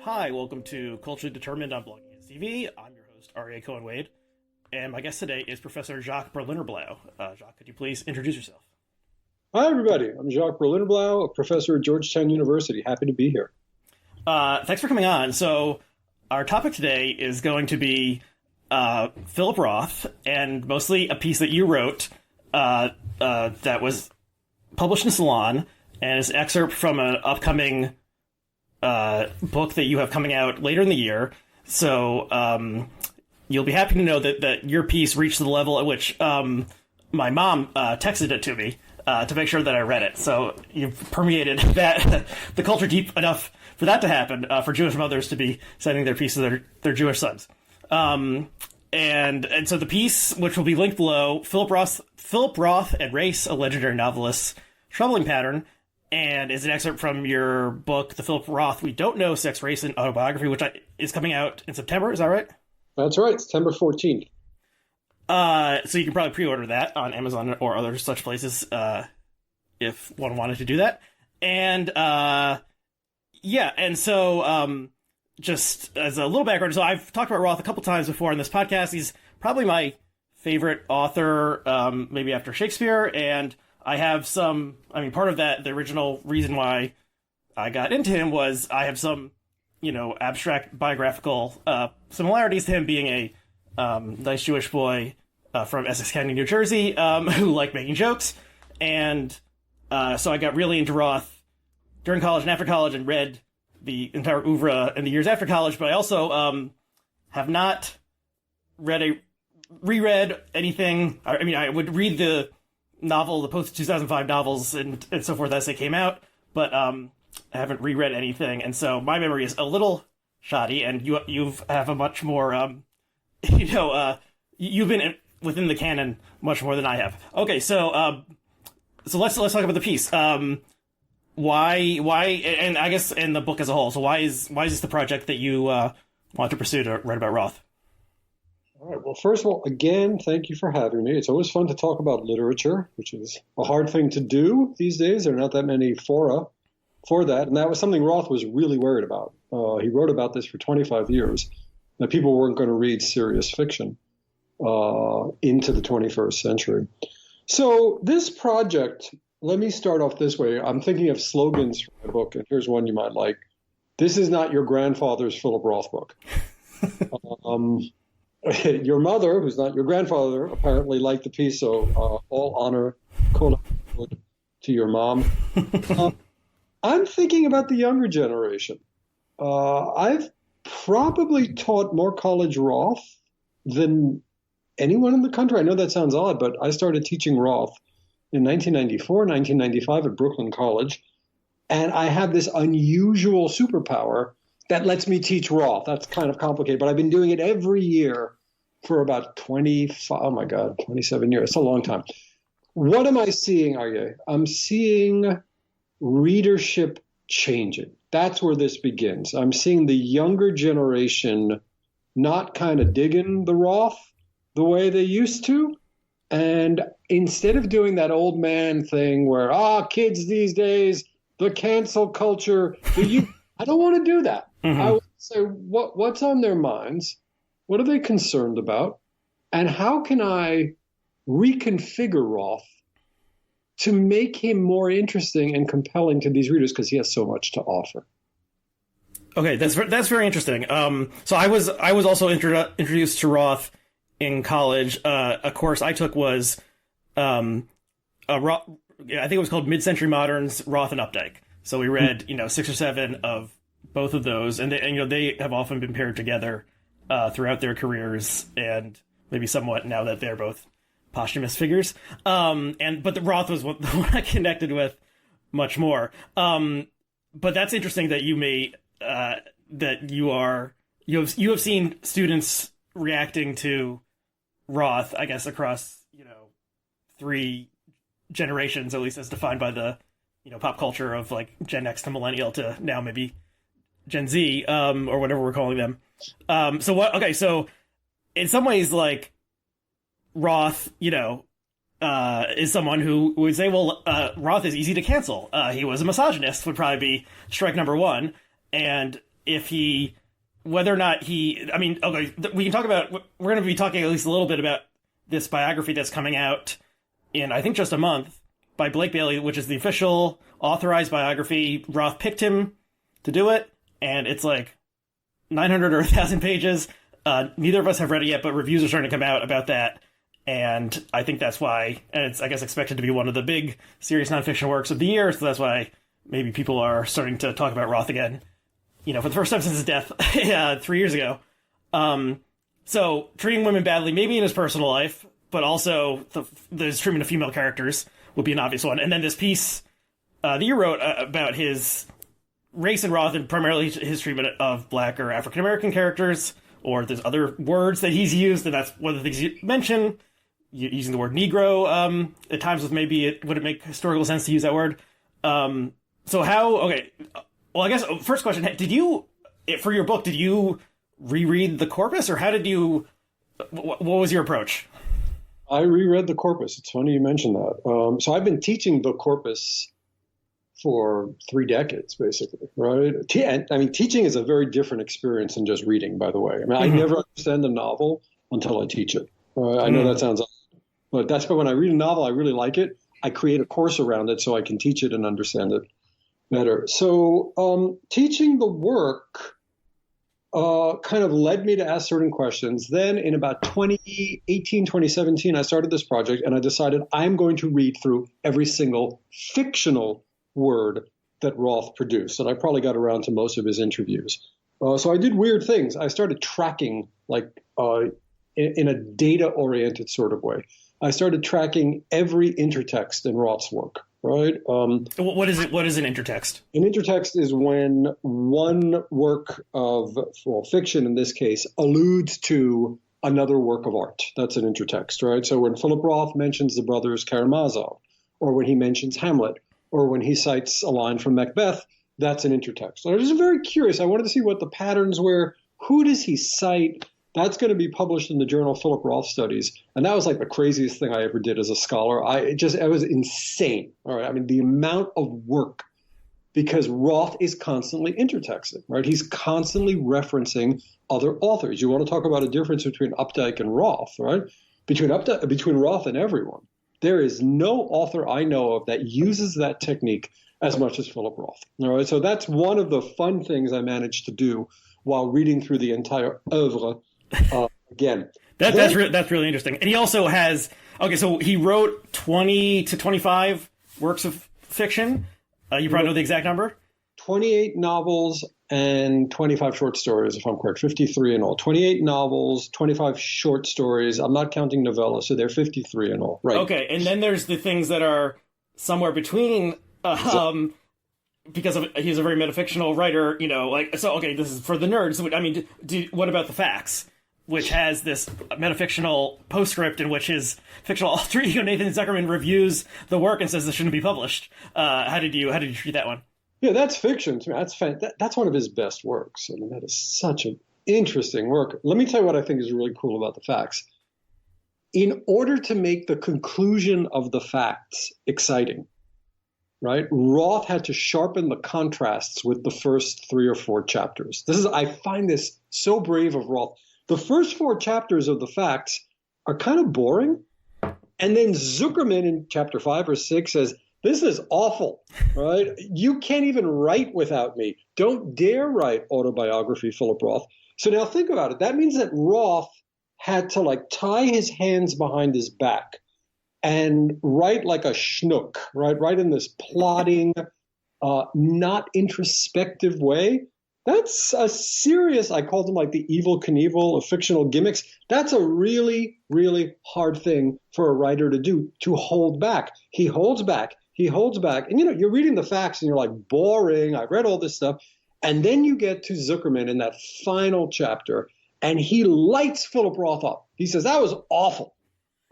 Hi, welcome to Culturally Determined on Blogging Is TV. I'm your host, Aryeh Cohen-Wade, and my guest today is Professor Jacques Berlinerblau. Jacques, could you please introduce yourself? Hi, everybody. I'm Jacques Berlinerblau, a professor at Georgetown University. Happy to be here. Thanks for coming on. So, our topic today is going to be Philip Roth, and mostly a piece that you wrote that was published in Salon, and is an excerpt from an upcoming book that you have coming out later in the year. So you'll be happy to know that your piece reached the level at which my mom texted it to me to make sure that I read it. So you've permeated the culture deep enough for that to happen, for Jewish mothers to be sending their piece to their Jewish sons. And so the piece, which will be linked below, Philip Roth and Race, a Legendary Novelist's Troubling Pattern, and is an excerpt from your book, The Philip Roth We Don't Know, Sex, Race, and Autobiography, which is coming out in September. Is that right? That's right. September 14th. So you can probably pre-order that on Amazon or other such places if one wanted to do that. And so just as a little background, so I've talked about Roth a couple times before on this podcast. He's probably my favorite author, maybe after Shakespeare, and I have part of that, the original reason why I got into him was I have some, abstract biographical similarities to him, being a nice Jewish boy from Essex County, New Jersey, who liked making jokes. And so I got really into Roth during college and after college and read the entire oeuvre in the years after college, but I also have not reread anything. I would read the novel, the post-2005 novels and so forth as they came out, but I haven't reread anything, and so my memory is a little shoddy, and you have a much more, you've been within the canon much more than I have. Okay, so let's talk about the piece. Why, and I guess in the book as a whole, so why is this the project that you want to pursue to write about Roth? All right. Well, first of all, again, thank you for having me. It's always fun to talk about literature, which is a hard thing to do these days. There are not that many fora for that. And that was something Roth was really worried about. He wrote about this for 25 years, that people weren't going to read serious fiction into the 21st century. So this project, let me start off this way. I'm thinking of slogans for my book, and here's one you might like. This is not your grandfather's Philip Roth book. Your mother, who's not your grandfather, apparently liked the piece, so all honor to your mom. I'm thinking about the younger generation. I've probably taught more college Roth than anyone in the country. I know that sounds odd, but I started teaching Roth in 1994, 1995 at Brooklyn College, and I have this unusual superpower that lets me teach Roth. That's kind of complicated, but I've been doing it every year for about 27 years. It's a long time. What am I seeing, Aryeh? I'm seeing readership changing. That's where this begins. I'm seeing the younger generation not kind of digging the Roth the way they used to. And instead of doing that old man thing where, kids these days, the cancel culture, I don't want to do that. Mm-hmm. I would say, what's on their minds? What are they concerned about? And how can I reconfigure Roth to make him more interesting and compelling to these readers, because he has so much to offer? Okay, that's very interesting. So I was also introduced to Roth in college. A course I took was I think it was called Mid-Century Moderns, Roth and Updike. So we read 6 or 7 of both of those, and they have often been paired together throughout their careers, and maybe somewhat now that they're both posthumous figures. But the Roth was the one I connected with much more. But that's interesting that you have seen students reacting to Roth, I guess, across 3 generations, at least as defined by the pop culture of like Gen X to Millennial to now maybe Gen Z, or whatever we're calling them. So in some ways, like Roth, is someone who would say, well, Roth is easy to cancel. He was a misogynist would probably be strike number one. And if he, whether or not he, I mean, okay, we can talk about, we're going to be talking at least a little bit about this biography that's coming out in, I think, just a month by Blake Bailey, which is the official authorized biography. Roth picked him to do it, and it's like 900 or 1,000 pages. Neither of us have read it yet, but reviews are starting to come out about that. And I think that's why, and it's, I guess, expected to be one of the big serious nonfiction works of the year. So that's why maybe people are starting to talk about Roth again, you know, for the first time since his death 3 years ago. So treating women badly, maybe in his personal life, but also the treatment of female characters would be an obvious one. And then this piece that you wrote about his race in Roth and primarily his treatment of Black or African American characters, or there's other words that he's used, and that's one of the things you mention. Using the word Negro at times with maybe would it make historical sense to use that word? So how? Okay, well, I guess first question: did you, for your book, did you reread the corpus, or how did you? What was your approach? I reread the corpus. It's funny you mentioned that. So I've been teaching the corpus for 3 decades, basically, right? I mean, teaching is a very different experience than just reading, by the way. I mean, I never understand a novel until I teach it. I know that sounds odd, but that's why when I read a novel, I really like it. I create a course around it so I can teach it and understand it better. So teaching the work kind of led me to ask certain questions. Then in about 2018, 2017, I started this project, and I decided I'm going to read through every single fictional word that Roth produced. And I probably got around to most of his interviews. So I did weird things. I started tracking, like in a data-oriented sort of way. I started tracking every intertext in Roth's work, right? What is it? What is an intertext? An intertext is when one work of fiction, in this case, alludes to another work of art. That's an intertext, right? So when Philip Roth mentions the brothers Karamazov, or when he mentions Hamlet, or when he cites a line from Macbeth, that's an intertext. I was just very curious. I wanted to see what the patterns were. Who does he cite? That's going to be published in the journal Philip Roth Studies. And that was like the craziest thing I ever did as a scholar. It was insane. All right. I mean, the amount of work, because Roth is constantly intertexting, right? He's constantly referencing other authors. You want to talk about a difference between Updike and Roth, right? Between Roth and everyone. There is no author I know of that uses that technique as much as Philip Roth. All right. So that's one of the fun things I managed to do while reading through the entire oeuvre. Again, that's really interesting. And he also has, so he wrote 20 to 25 works of fiction. You probably know the exact number. 28 novels and 25 short stories, if I'm correct. 53 in all. 28 novels, 25 short stories. I'm not counting novellas, so they're 53 in all. Right. Okay, and then there's the things that are somewhere between. Because he's a very metafictional writer, you know, like, so, okay, this is for the nerds. I mean, what about the facts, which has this metafictional postscript in which his fictional alter ego Nathan Zuckerman reviews the work and says this shouldn't be published. How did you treat that one? Yeah, that's fiction to me. That's one of his best works. I mean, that is such an interesting work. Let me tell you what I think is really cool about the facts. In order to make the conclusion of the facts exciting, right? Roth had to sharpen the contrasts with the first 3 or 4 chapters. I find this so brave of Roth. The first 4 chapters of the facts are kind of boring. And then Zuckerman in chapter 5 or 6 says, this is awful, right? You can't even write without me. Don't dare write autobiography, Philip Roth. So now think about it. That means that Roth had to tie his hands behind his back and write like a schnook, right? Write in this plodding, not introspective way. That's a serious, I called them like the Evel Knievel of fictional gimmicks. That's a really, really hard thing for a writer to do, to hold back. He holds back. And, you're reading the facts and you're like, boring. I've read all this stuff. And then you get to Zuckerman in that final chapter and he lights Philip Roth up. He says, that was awful.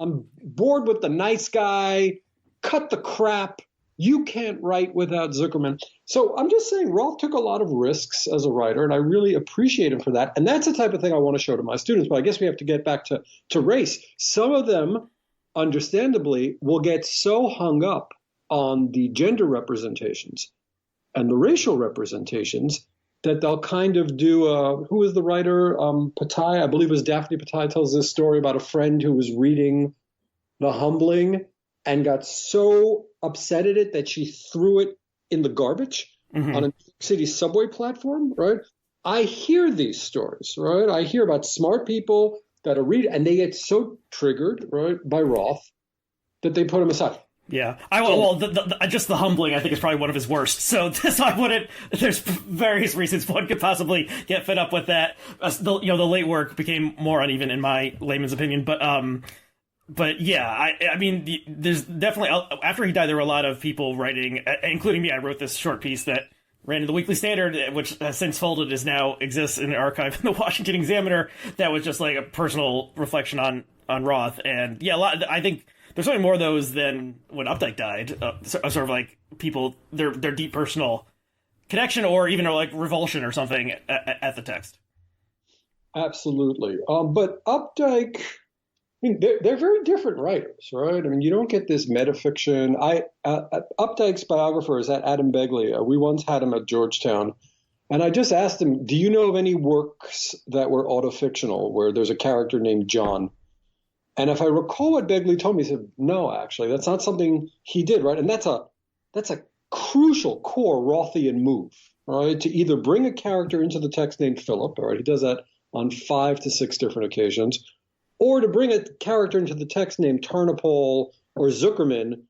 I'm bored with the nice guy. Cut the crap. You can't write without Zuckerman. So I'm just saying Roth took a lot of risks as a writer, and I really appreciate him for that. And that's the type of thing I want to show to my students. But I guess we have to get back to race. Some of them understandably, will get so hung up on the gender representations and the racial representations that they'll kind of do who was the writer? Patai, I believe it was Daphne Patai, tells this story about a friend who was reading The Humbling and got so upset at it that she threw it in the garbage on a New York City subway platform, right? I hear these stories, right? I hear about smart people that are reading, and they get so triggered, right, by Roth that they put him aside. Yeah, just The Humbling, I think, is probably one of his worst. So I wouldn't. There's various reasons one could possibly get fed up with that. The late work became more uneven in my layman's opinion, but yeah, I mean, there's definitely after he died, there were a lot of people writing, including me. I wrote this short piece that ran in the Weekly Standard, which has since folded, exists in an archive in the Washington Examiner. That was just like a personal reflection on Roth, and yeah, I think. There's certainly more of those than when Updike died. Sort of like people, their deep personal connection, or even like revulsion or something at the text. Absolutely, but Updike, I mean, they're very different writers, right? I mean, you don't get this metafiction. Updike's biographer is that Adam Begley. We once had him at Georgetown, and I just asked him, "Do you know of any works that were autofictional where there's a character named John?" And if I recall what Begley told me, he said, no, actually, that's not something he did, right? And that's a crucial core Rothian move, right? To either bring a character into the text named Philip, right? He does that on 5 to 6 different occasions, or to bring a character into the text named Turnipol or Zuckerman,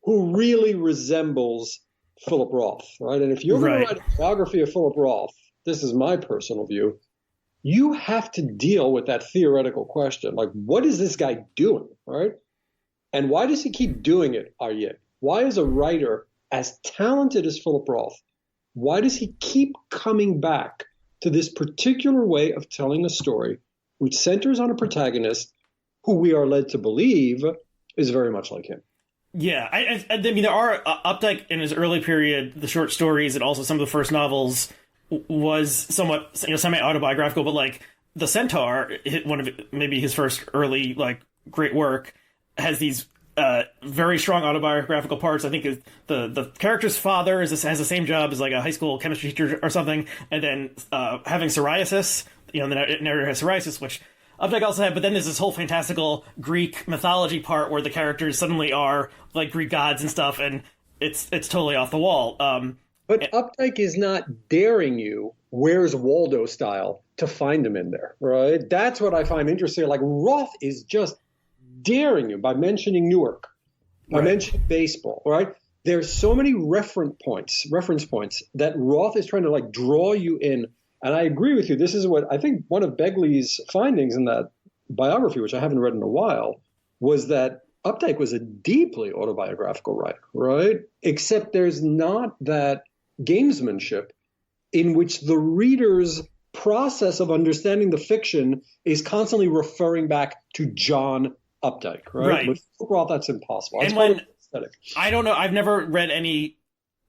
who really resembles Philip Roth, right? And if you're going to write a biography of Philip Roth, this is my personal view, you have to deal with that theoretical question. Like, what is this guy doing, right? And why does he keep doing it, Aryeh? Why is a writer as talented as Philip Roth, why does he keep coming back to this particular way of telling a story which centers on a protagonist who we are led to believe is very much like him? Yeah, I mean, there are Updike in his early period, the short stories and also some of the first novels was somewhat semi-autobiographical, but like The Centaur, one of maybe his first early like great work, has these very strong autobiographical parts. I think the character's father has the same job as like a high school chemistry teacher or something, and then having psoriasis. The narrator has psoriasis, which Updike also had. But then there's this whole fantastical Greek mythology part where the characters suddenly are like Greek gods and stuff, and it's totally off the wall. But Updike is not daring you, Where's Waldo style, to find him in there, right? That's what I find interesting. Like, Roth is just daring you by mentioning Newark, by mentioning baseball, right? There's so many reference points that Roth is trying to like draw you in. And I agree with you. This is what I think one of Begley's findings in that biography, which I haven't read in a while, was that Updike was a deeply autobiographical writer, right? Except there's not that gamesmanship in which the reader's process of understanding the fiction is constantly referring back to John Updike, right? With Roth, that's impossible. And when, I don't know, I've never read any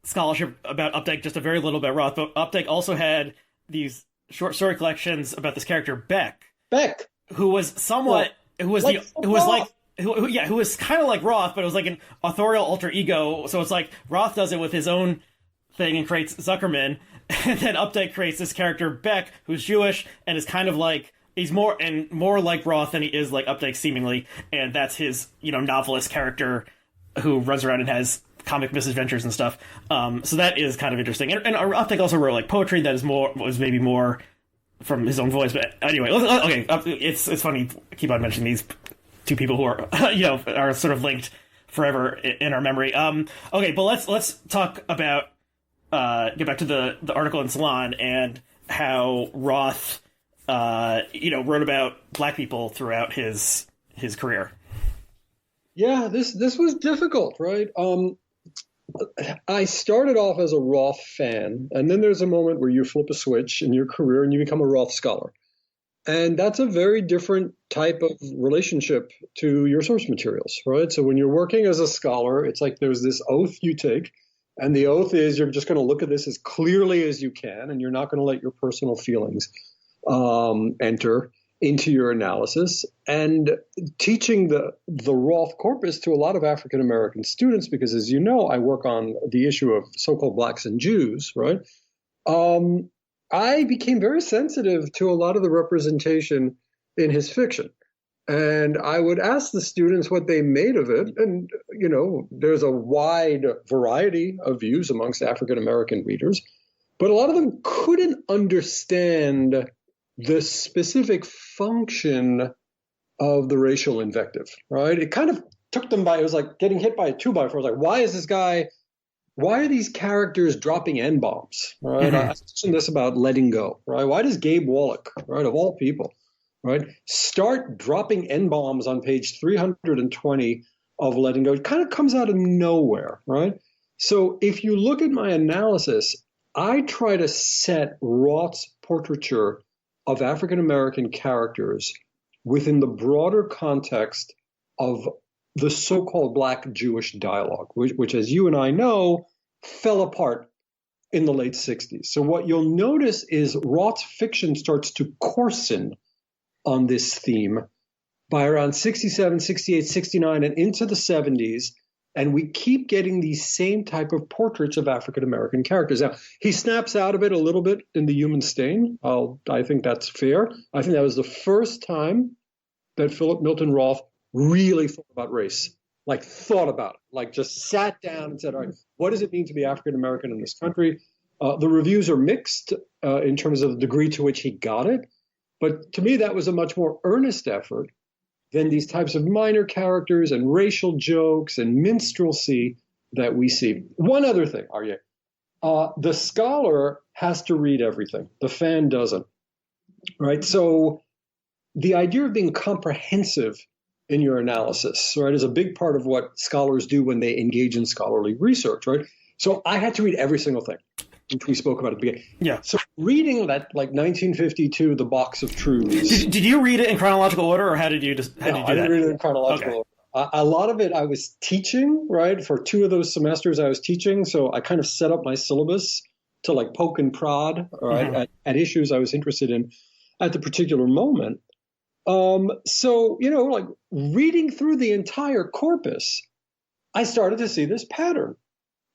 scholarship about Updike, just a very little bit Roth, but Updike also had these short story collections about this character Beck, who was somewhat, who was kind of like Roth, but it was like an authorial alter ego. So it's like Roth does it with his own thing and creates Zuckerman, and then Updike creates this character Beck, who's Jewish and is kind of like, he's more like Roth than he is like Updike seemingly, and that's his novelist character who runs around and has comic misadventures and stuff. So that is kind of interesting. And Updike also wrote like poetry that was maybe more from his own voice. But anyway, okay, it's funny to keep on mentioning these two people who are are sort of linked forever in our memory. Okay, but let's talk about get back to the article in Salon and how Roth wrote about black people throughout his career. Yeah, this was difficult, right? I started off as a Roth fan, and then there's a moment where you flip a switch in your career and you become a Roth scholar. And that's a very different type of relationship to your source materials, right? So when you're working as a scholar, it's like there's this oath you take, and the oath is you're just going to look at this as clearly as you can, and you're not going to let your personal feelings enter. into your analysis and teaching the Roth corpus to a lot of African American students, because as you know, I work on the issue of so-called blacks and Jews, right? I became very sensitive to a lot of the representation in his fiction. And I would ask the students what they made of it. And, you know, there's a wide variety of views amongst African American readers, but a lot of them couldn't understand the specific function of the racial invective, right? It kind of took them by, it was like getting hit by a 2x4. Like, why are these characters dropping N-bombs, right? Mm-hmm. I mentioned this about letting go, right? Why does Gabe Wallach, right, of all people, right, start dropping N-bombs on page 320 of Letting Go? It kind of comes out of nowhere, right? So if you look at my analysis, I try to set Roth's portraiture of African-American characters within the broader context of the so-called Black Jewish dialogue, which, as you and I know, fell apart in the late 60s. So what you'll notice is Roth's fiction starts to coarsen on this theme by around 67, 68, 69, and into the 70s. And we keep getting these same type of portraits of African-American characters. Now, he snaps out of it a little bit in The Human Stain. I think that's fair. I think that was the first time that Philip Milton Roth really thought about race, like thought about it, like just sat down and said, all right, what does it mean to be African-American in this country? The reviews are mixed in terms of the degree to which he got it. But to me, that was a much more earnest effort than these types of minor characters and racial jokes and minstrelsy that we see. One other thing, Aryeh. The scholar has to read everything. The fan doesn't, right? So the idea of being comprehensive in your analysis, right, is a big part of what scholars do when they engage in scholarly research, right? So I had to read every single thing, which we spoke about at the beginning. Yeah. So reading that, like 1952, The Box of Truths. Did you read it in chronological order, or how did you do I didn't read it in chronological order. A lot of it I was teaching, right? For 2 of those semesters I was teaching, so I kind of set up my syllabus to like poke and prod, right, at issues I was interested in at the particular moment. So, you know, like reading through the entire corpus, I started to see this pattern.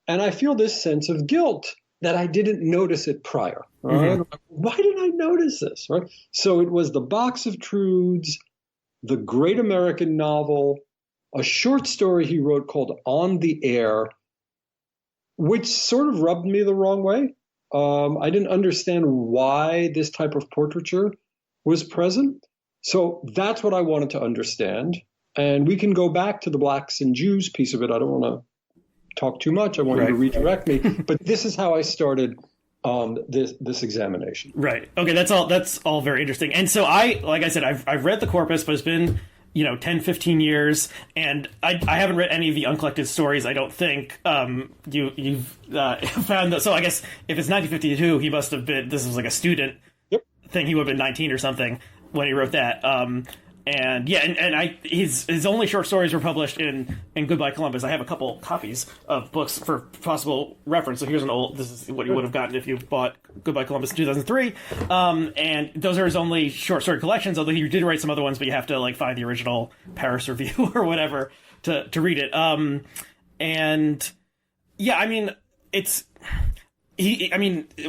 And I feel this sense of guilt that I didn't notice it prior. Right? Mm-hmm. Why didn't I notice this? Right? So it was The Box of Truths, the great American novel, a short story he wrote called On the Air, which sort of rubbed me the wrong way. I didn't understand why this type of portraiture was present. So that's what I wanted to understand. And we can go back to the blacks and Jews piece of it. I don't want to talk too much. I want you to redirect me. But this is how I started this examination. Right. Okay. That's all very interesting. And so like I said, I've read the corpus, but it's been, 10, 15 years, and I haven't read any of the uncollected stories. I don't think you've found that. So I guess if it's 1952, he must have been. This was like a student thing. He would have been 19 or something when he wrote that. And his only short stories were published in Goodbye Columbus. I have a couple copies of books for possible reference. So this is what you would have gotten if you bought Goodbye Columbus in 2003. And those are his only short story collections, although he did write some other ones, but you have to like find the original Paris Review or whatever to read it.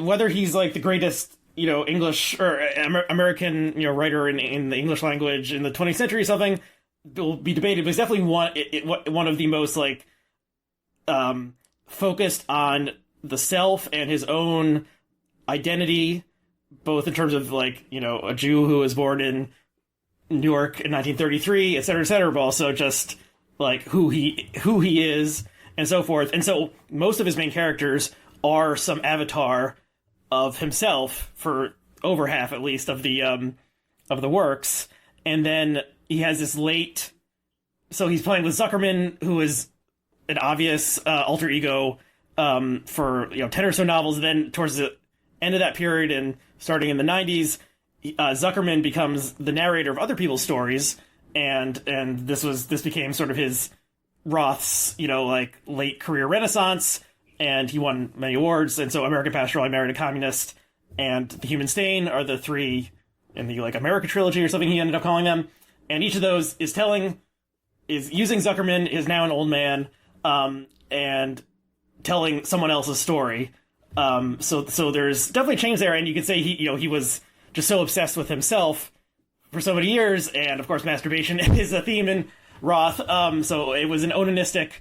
Whether he's like the greatest English or American, writer in the English language in the 20th century or something will be debated, but it's definitely one of the most focused on the self and his own identity, both in terms of a Jew who was born in Newark in 1933, et cetera, but also just like who he is and so forth. And so most of his main characters are some avatar of himself for over half, at least, of the works. And then he has this so he's playing with Zuckerman, who is an obvious alter ego for 10 or so novels. And then towards the end of that period and starting in the 90s, Zuckerman becomes the narrator of other people's stories, and this became sort of his Roth's late career renaissance. And he won many awards. And so American Pastoral, I Married a Communist, and The Human Stain are the 3 in the like America trilogy or something he ended up calling them. And each of those is using Zuckerman, is now an old man, and telling someone else's story. So there's definitely change there, and you could say he was just so obsessed with himself for so many years, and of course masturbation is a theme in Roth. So it was an onanistic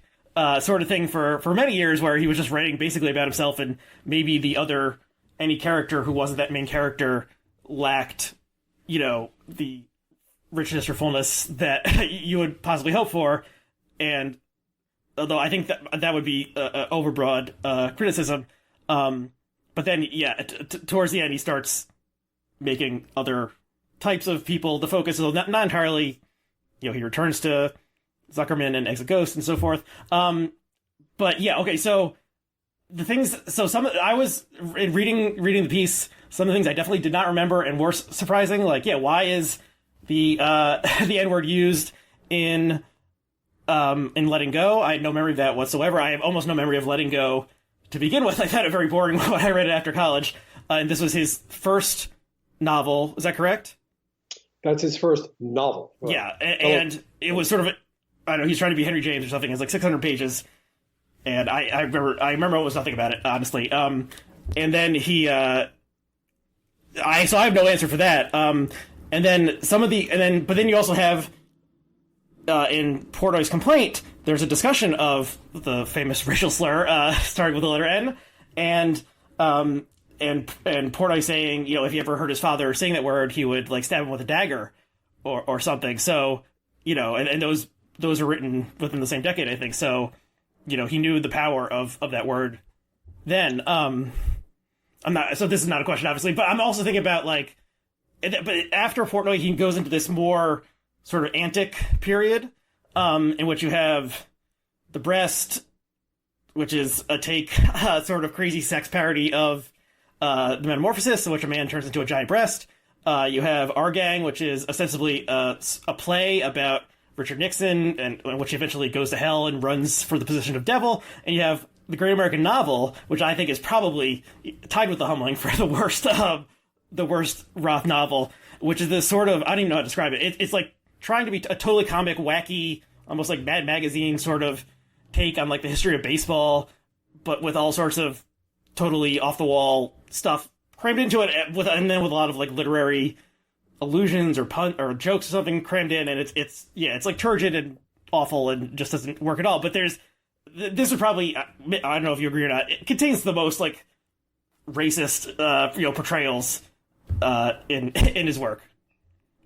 sort of thing for many years, where he was just writing basically about himself, and maybe any character who wasn't that main character lacked, the richness or fullness that you would possibly hope for. And although I think that would be overbroad criticism, but then towards the end he starts making other types of people the focus, so not entirely. He returns to Zuckerman and Exit Ghost and so forth. But yeah, okay. So the things. So I was reading the piece. Some of the things I definitely did not remember and were surprising. Like, why is the N-word used in Letting Go? I had no memory of that whatsoever. I have almost no memory of Letting Go to begin with. I found it very boring when I read it after college. And this was his first novel. Is that correct? That's his first novel. Right? Yeah, and it was sort of, I don't know, he's trying to be Henry James or something. It's like 600 pages. And I remember almost nothing about it, honestly. And then so I have no answer for that. And then but then you also have, in Portnoy's complaint, there's a discussion of the famous racial slur, starting with the letter N, and Portnoy saying, if he ever heard his father saying that word, he would like stab him with a dagger or something. So, and those are written within the same decade, I think. So, he knew the power of that word then. So this is not a question, obviously, but I'm also thinking about but after Portnoy, he goes into this more sort of antic period, in which you have The Breast, which is a take, sort of crazy sex parody of The Metamorphosis, in which a man turns into a giant breast. You have Our Gang, which is ostensibly a play about Richard Nixon, and which eventually goes to hell and runs for the position of devil. And you have The Great American Novel, which I think is probably tied with The Humbling for the worst Roth novel, which is this sort of, I don't even know how to describe it. It's like trying to be a totally comic, wacky, almost like Mad Magazine sort of take on like the history of baseball, but with all sorts of totally off the wall stuff crammed into it, and then with a lot of like literary allusions or jokes or something crammed in, and it's like turgid and awful and just doesn't work at all. But this would probably, I don't know if you agree or not, it contains the most like racist portrayals in his work.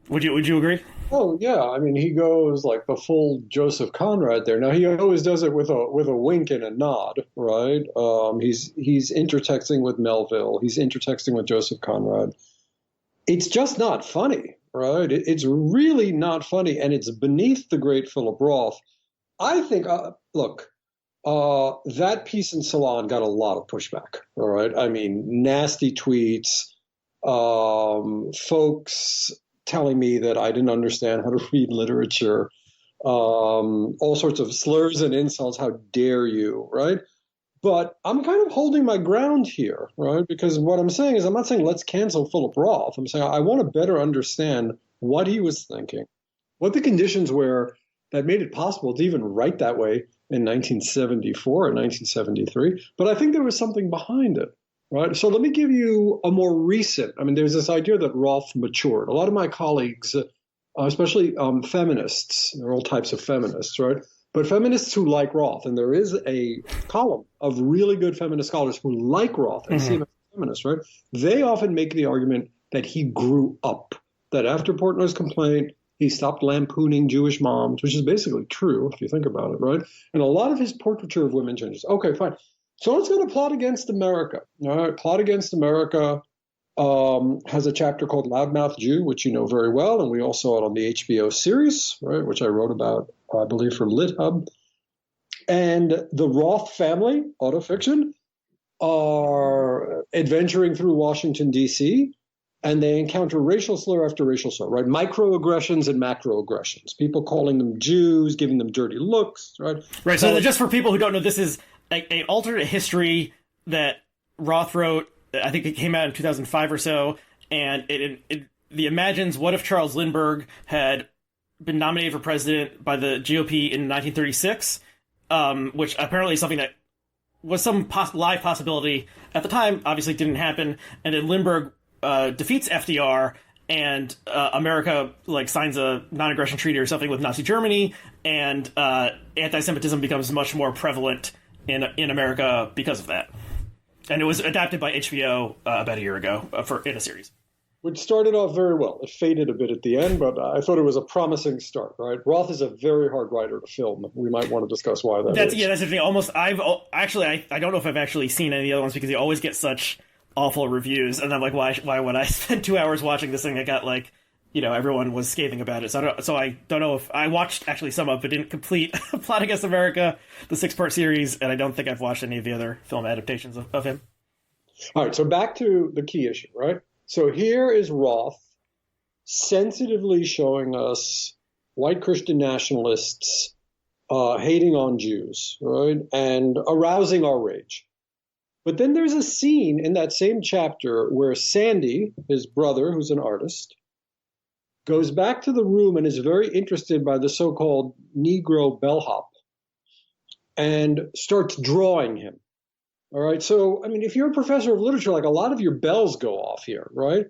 Would you agree? Oh yeah, I mean he goes like the full Joseph Conrad there. Now he always does it with a wink and a nod, right? He's intertexting with Melville. He's intertexting with Joseph Conrad. It's just not funny, right? It's really not funny, and it's beneath the great Philip Roth. I think. That piece in Salon got a lot of pushback. All right, I mean nasty tweets, folks telling me that I didn't understand how to read literature, all sorts of slurs and insults. How dare you, right? But I'm kind of holding my ground here, right? Because what I'm saying is I'm not saying let's cancel Philip Roth. I'm saying I want to better understand what he was thinking, what the conditions were that made it possible to even write that way in 1974 and 1973. But I think there was something behind it. Right. So let me give you a more recent. I mean, there's this idea that Roth matured. A lot of my colleagues, especially feminists, there are all types of feminists, right? But feminists who like Roth, and there is a column of really good feminist scholars who like Roth and see him as a feminist, right? They often make the argument that he grew up, that after Portnoy's complaint, he stopped lampooning Jewish moms, which is basically true if you think about it, right? And a lot of his portraiture of women changes. Okay, fine. So let's go to Plot Against America. All right, Plot Against America has a chapter called Loudmouth Jew, which you know very well, and we all saw it on the HBO series, right, which I wrote about, I believe, for LitHub. And the Roth family, autofiction, are adventuring through Washington, D.C., and they encounter racial slur after racial slur, right? Microaggressions and macroaggressions. People calling them Jews, giving them dirty looks, right? Right, so just for people who don't know, this is an alternate history that Roth wrote. I think it came out in 2005 or so, and it the imagines what if Charles Lindbergh had been nominated for president by the GOP in 1936, which apparently is something that was some live possibility at the time, obviously didn't happen, and then Lindbergh defeats FDR, and America signs a non-aggression treaty or something with Nazi Germany, and anti-Semitism becomes much more prevalent in America because of that. And it was adapted by HBO about a year ago in a series. Which started off very well. It faded a bit at the end, but I thought it was a promising start, right? Roth is a very hard writer to film. We might want to discuss why that is. Yeah, that's interesting. I don't know if I've actually seen any of the other ones because they always get such awful reviews, and I'm like, why would I spend 2 hours watching this thing that got everyone was scathing about it. So I don't know if I watched actually some of it, didn't complete Plot Against America, the 6-part series, and I don't think I've watched any of the other film adaptations of him. All right, so back to the key issue, right? So here is Roth sensitively showing us white Christian nationalists hating on Jews, right, and arousing our rage. But then there's a scene in that same chapter where Sandy, his brother, who's an artist, goes back to the room and is very interested by the so-called Negro bellhop and starts drawing him. All right. So, I mean, if you're a professor of literature, a lot of your bells go off here, right?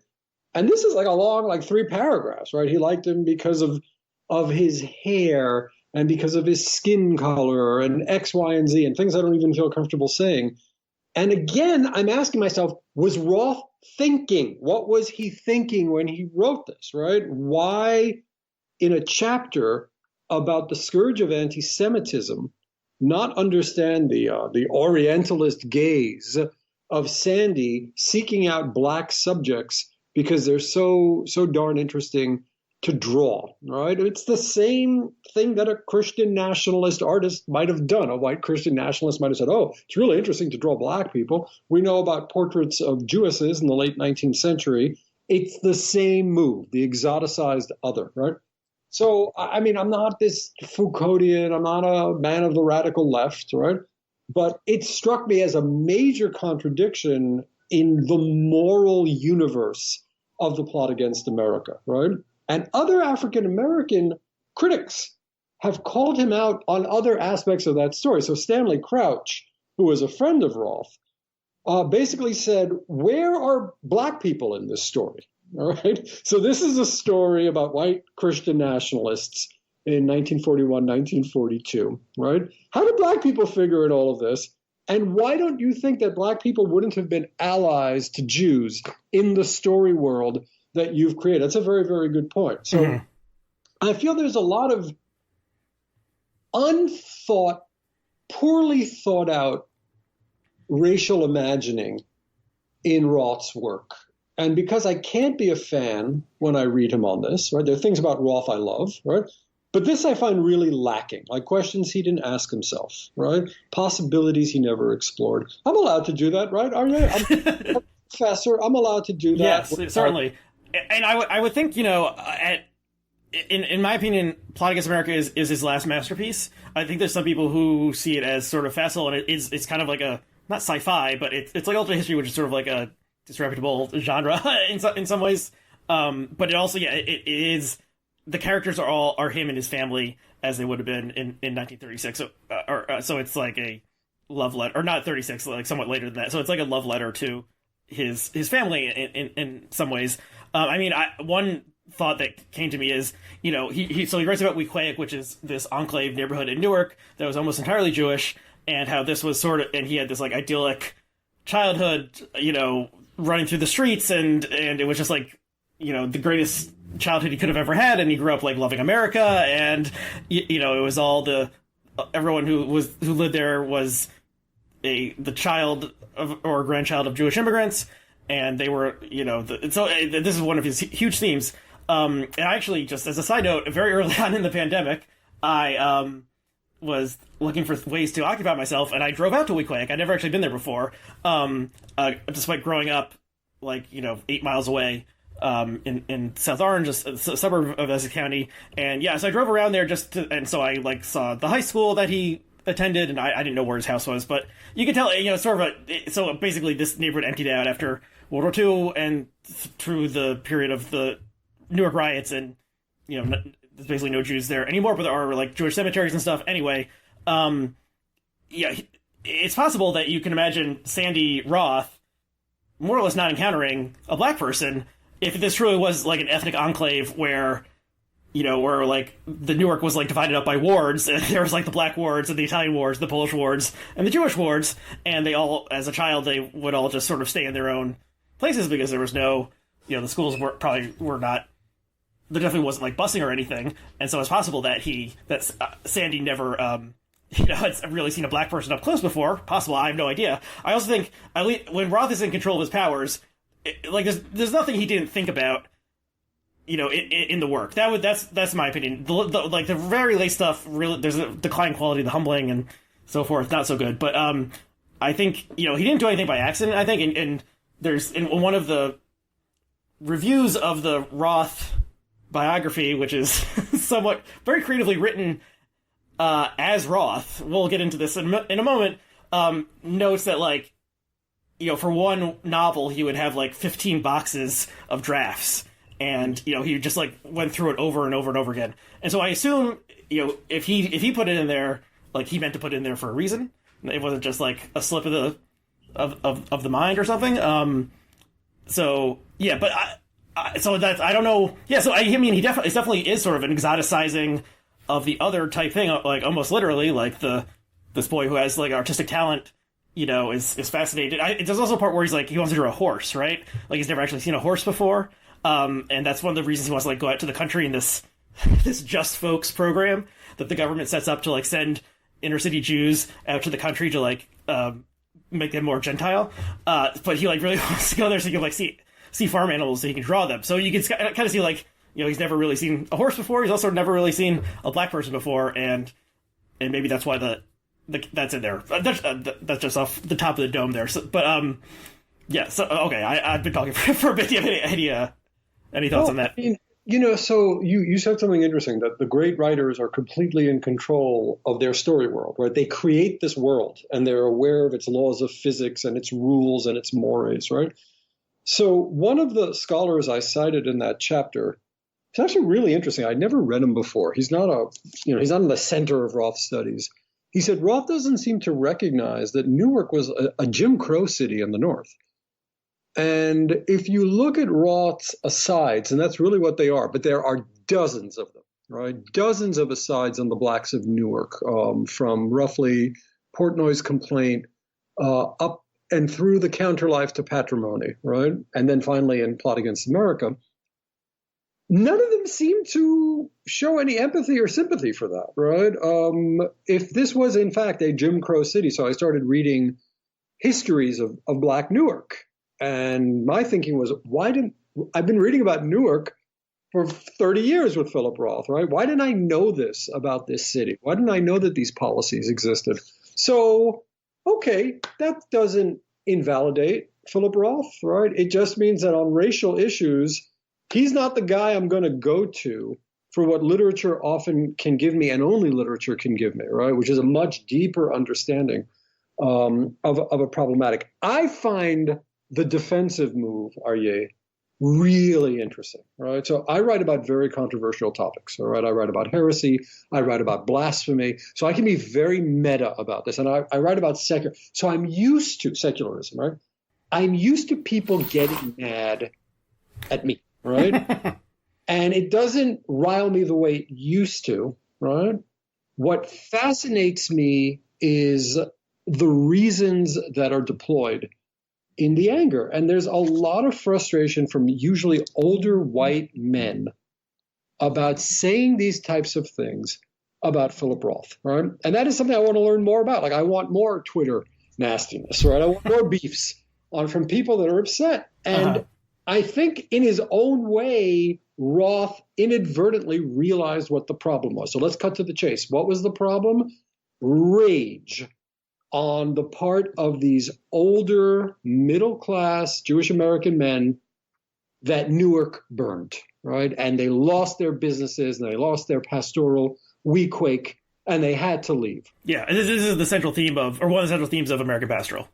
And this is a long, 3 paragraphs, right? He liked him because of his hair and because of his skin color and X, Y, and Z and things I don't even feel comfortable saying. And again, I'm asking myself, was Roth thinking? What was he thinking when he wrote this, right? Why, in a chapter about the scourge of anti-Semitism, not understand the Orientalist gaze of Sandy seeking out black subjects because they're so darn interesting to draw, right? It's the same thing that a Christian nationalist artist might have done. A white Christian nationalist might have said, oh, it's really interesting to draw black people. We know about portraits of Jewesses in the late 19th century. It's the same move, the exoticized other, right? So, I mean, I'm not this Foucauldian, I'm not a man of the radical left, right? But it struck me as a major contradiction in the moral universe of the Plot Against America, right? And other African-American critics have called him out on other aspects of that story. So Stanley Crouch, who was a friend of Roth, basically said, where are black people in this story? All right. So this is a story about white Christian nationalists in 1941, 1942, right? How did black people figure in all of this? And why don't you think that black people wouldn't have been allies to Jews in the story world that you've created? That's a very, very good point. So I feel there's a lot of unthought, poorly thought out racial imagining in Roth's work. And because I can't be a fan when I read him on this, right? There are things about Roth I love, right? But this I find really lacking, like questions he didn't ask himself, right? Possibilities he never explored. I'm allowed to do that, right? Aryeh? I'm a professor. I'm allowed to do that. Yes, certainly. And I would think, in my opinion, Plot Against America is his last masterpiece. I think there's some people who see it as sort of facile, and it's kind of like a, not sci-fi, but it's like alternate history, which is sort of like a disreputable genre in some ways. But it also, it is, the characters are him and his family as they would have been in 1936. So it's like a love letter, or not 36, like somewhat later than that. So it's like a love letter to his family in some ways. One thought that came to me is, he writes about Wequahic, which is this enclave neighborhood in Newark that was almost entirely Jewish, and how this was and he had this idyllic childhood, running through the streets, and it was just the greatest childhood he could have ever had, and he grew up loving America, and it was all everyone who lived there was the child of or grandchild of Jewish immigrants, and they were so this is one of his huge themes. And I actually, just as a side note, very early on in the pandemic, I was looking for ways to occupy myself, and I drove out to Wequahic. I'd never actually been there before, despite growing up 8 miles away in South Orange, a suburb of Essex County. And so I drove around there and so I saw the high school that he attended, and I didn't know where his house was, but you can tell, so basically this neighborhood emptied out after World War II and through the period of the Newark riots, and there's basically no Jews there anymore, but there are like Jewish cemeteries and stuff. Anyway, it's possible that you can imagine Sandy Roth more or less not encountering a black person if this truly was like an ethnic enclave where, where like the Newark was like divided up by wards, and there was like the black wards and the Italian wards, the Polish wards, and the Jewish wards, and they all, as a child, they would all just sort of stay in their own places because there was no, the schools were not, there definitely wasn't like busing or anything, and so it's possible that Sandy never, had really seen a black person up close before. Possible, I have no idea. I also think, at least when Roth is in control of his powers, there's nothing he didn't think about, in the work. That's my opinion. The very late stuff, really, there's a decline quality, the humbling and so forth, not so good. But I think he didn't do anything by accident. I think, and there's in one of the reviews of the Roth biography, which is somewhat very creatively written as Roth. We'll get into this in a moment. Notes that for one novel he would have like 15 boxes of drafts. And, he just, went through it over and over and over again. And so I assume, if he put it in there, he meant to put it in there for a reason. It wasn't just, a slip of the mind or something. So, yeah, but I don't know. Yeah, so, it definitely is sort of an exoticizing of the other type thing, almost literally, this boy who has, artistic talent, is fascinated. There's also a part where he wants to draw a horse, right? He's never actually seen a horse before. And that's one of the reasons he wants to go out to the country in this Just Folks program that the government sets up to send inner city Jews out to the country to make them more Gentile. But he really wants to go there so he can see farm animals so he can draw them. So you can kind of see he's never really seen a horse before. He's also never really seen a black person before, and maybe that's why that's in there. That's just off the top of the dome there. So, but yeah. So okay, I've been talking for a bit. Do you have any thoughts on that? So you said something interesting, that the great writers are completely in control of their story world, right? They create this world and they're aware of its laws of physics and its rules and its mores, right? So one of the scholars I cited in that chapter, it's actually really interesting. I'd never read him before. He's not he's not in the center of Roth studies. He said Roth doesn't seem to recognize that Newark was a Jim Crow city in the North. And if you look at Roth's asides, and that's really what they are, but there are dozens of them, right? Dozens of asides on the blacks of Newark, from roughly Portnoy's complaint up and through the counterlife to patrimony, right? And then finally in Plot Against America. None of them seem to show any empathy or sympathy for that, right? If this was, in fact, a Jim Crow city, so I started reading histories of Black Newark. And my thinking was, I've been reading about Newark for 30 years with Philip Roth, right? Why didn't I know this about this city? Why didn't I know that these policies existed? So, okay, that doesn't invalidate Philip Roth, right? It just means that on racial issues, he's not the guy I'm going to go to for what literature often can give me, and only literature can give me, right? Which is a much deeper understanding of a problematic. I find the defensive move, Aryeh, really interesting, right? So I write about very controversial topics, all right? I write about heresy. I write about blasphemy. So I can be very meta about this. And I write about secular. So I'm used to secularism, right? I'm used to people getting mad at me, right? And it doesn't rile me the way it used to, right? What fascinates me is the reasons that are deployed in the anger. And there's a lot of frustration from usually older white men about saying these types of things about Philip Roth, right? And that is something I want to learn more about. I want more Twitter nastiness, right? I want more beefs from people that are upset. And I think in his own way, Roth inadvertently realized what the problem was. So let's cut to the chase. What was the problem? Rage on the part of these older, middle-class Jewish American men that Newark burned, right? And they lost their businesses and they lost their pastoral weequake, and they had to leave. Yeah, and this is the central theme of, or one of the central themes of American Pastoral.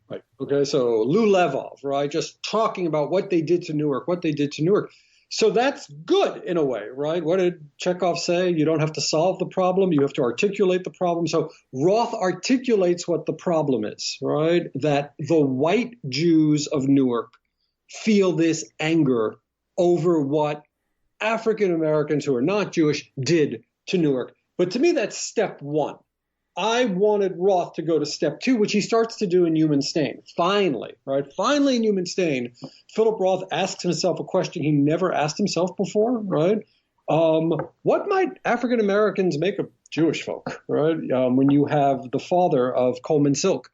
Right. Okay, so Lou Levov, right? Just talking about what they did to Newark. So that's good in a way, right? What did Chekhov say? You don't have to solve the problem, you have to articulate the problem. So Roth articulates what the problem is, right? That the white Jews of Newark feel this anger over what African Americans who are not Jewish did to Newark. But to me, that's step one. I wanted Roth to go to step two, which he starts to do in Human Stain. Finally, right? Finally in Human Stain, Philip Roth asks himself a question he never asked himself before, right? What might African Americans make of Jewish folk, right? When you have the father of Coleman Silk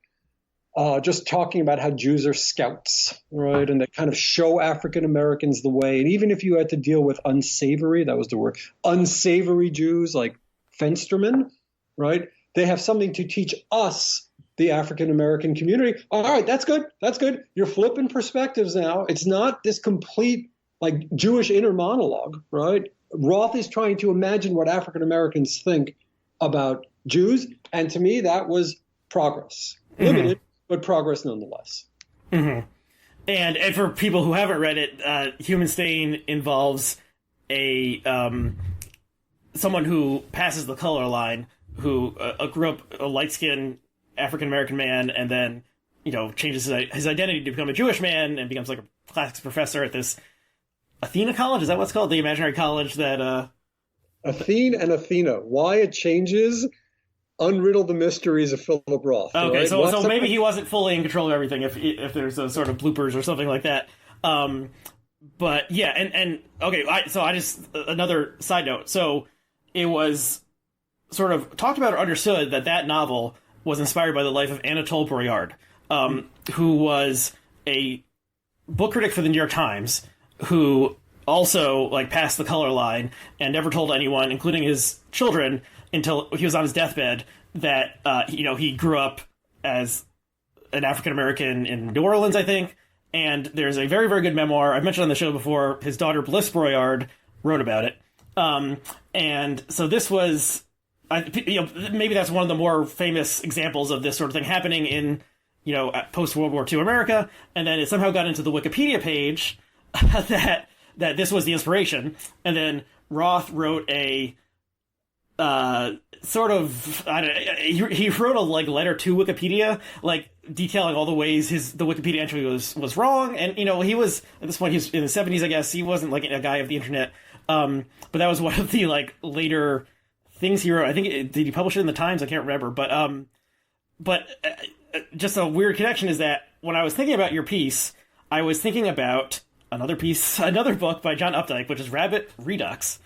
just talking about how Jews are scouts, right? And they kind of show African Americans the way. And even if you had to deal with unsavory, that was the word, unsavory Jews like Fensterman, right? They have something to teach us, the African American community. All right, that's good. That's good. You're flipping perspectives now. It's not this complete like Jewish inner monologue, right? Roth is trying to imagine what African Americans think about Jews. And to me, that was progress. Limited, but progress nonetheless. Mm-hmm. And for people who haven't read it, Human Stain involves a someone who passes the color line, who grew up a light-skinned African-American man and then, changes his identity to become a Jewish man and becomes like a classics professor at this Athena College? Is that what's called? The imaginary college that... Athene and Athena. Why it changes, unriddle the mysteries of Philip Roth. Okay, right? so maybe he wasn't fully in control of everything if there's a sort of bloopers or something like that. But yeah, and okay, so I just... Another side note. So it was... sort of talked about or understood that novel was inspired by the life of Anatole Bourriard, who was a book critic for the New York Times, who also passed the color line and never told anyone, including his children, until he was on his deathbed, that he grew up as an African American in New Orleans, I think. And there's a very, very good memoir I've mentioned on the show before. His daughter Bliss Bourriard wrote about it, and so this was. Maybe that's one of the more famous examples of this sort of thing happening in, post-World War II America, and then it somehow got into the Wikipedia page that this was the inspiration, and then Roth wrote a he wrote a letter to Wikipedia, detailing all the ways the Wikipedia entry was wrong, and he was at this point, he's in the 70s, I guess. He wasn't a guy of the internet, but that was one of the later things he wrote. I think did he publish it in the Times? I can't remember. But just a weird connection is that when I was thinking about your piece, I was thinking about another book by John Updike, which is Rabbit Redux,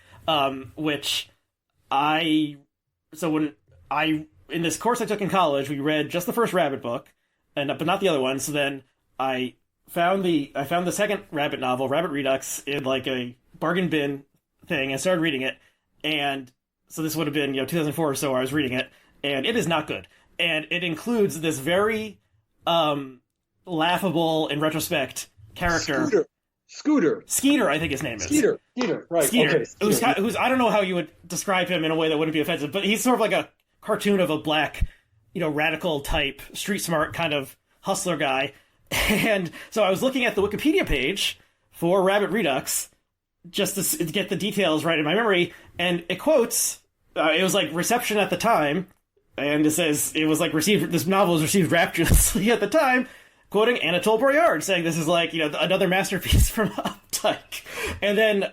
which in this course I took in college, we read just the first Rabbit book, but not the other one. So then I found the second Rabbit novel, Rabbit Redux, in a bargain bin thing and started reading it, and so this would have been 2004 or so I was reading it, and it is not good. And it includes this very laughable, in retrospect, character. Skeeter, I think his name is. Skeeter, right. Skeeter. Okay, Who's I don't know how you would describe him in a way that wouldn't be offensive, but he's sort of like a cartoon of a black, radical type, street smart kind of hustler guy. And so I was looking at the Wikipedia page for Rabbit Redux just to get the details right in my memory, and it quotes... it was reception at the time, and it says it was this novel was received rapturously at the time, quoting Anatole Bourriard, saying this is another masterpiece from Updike. And then,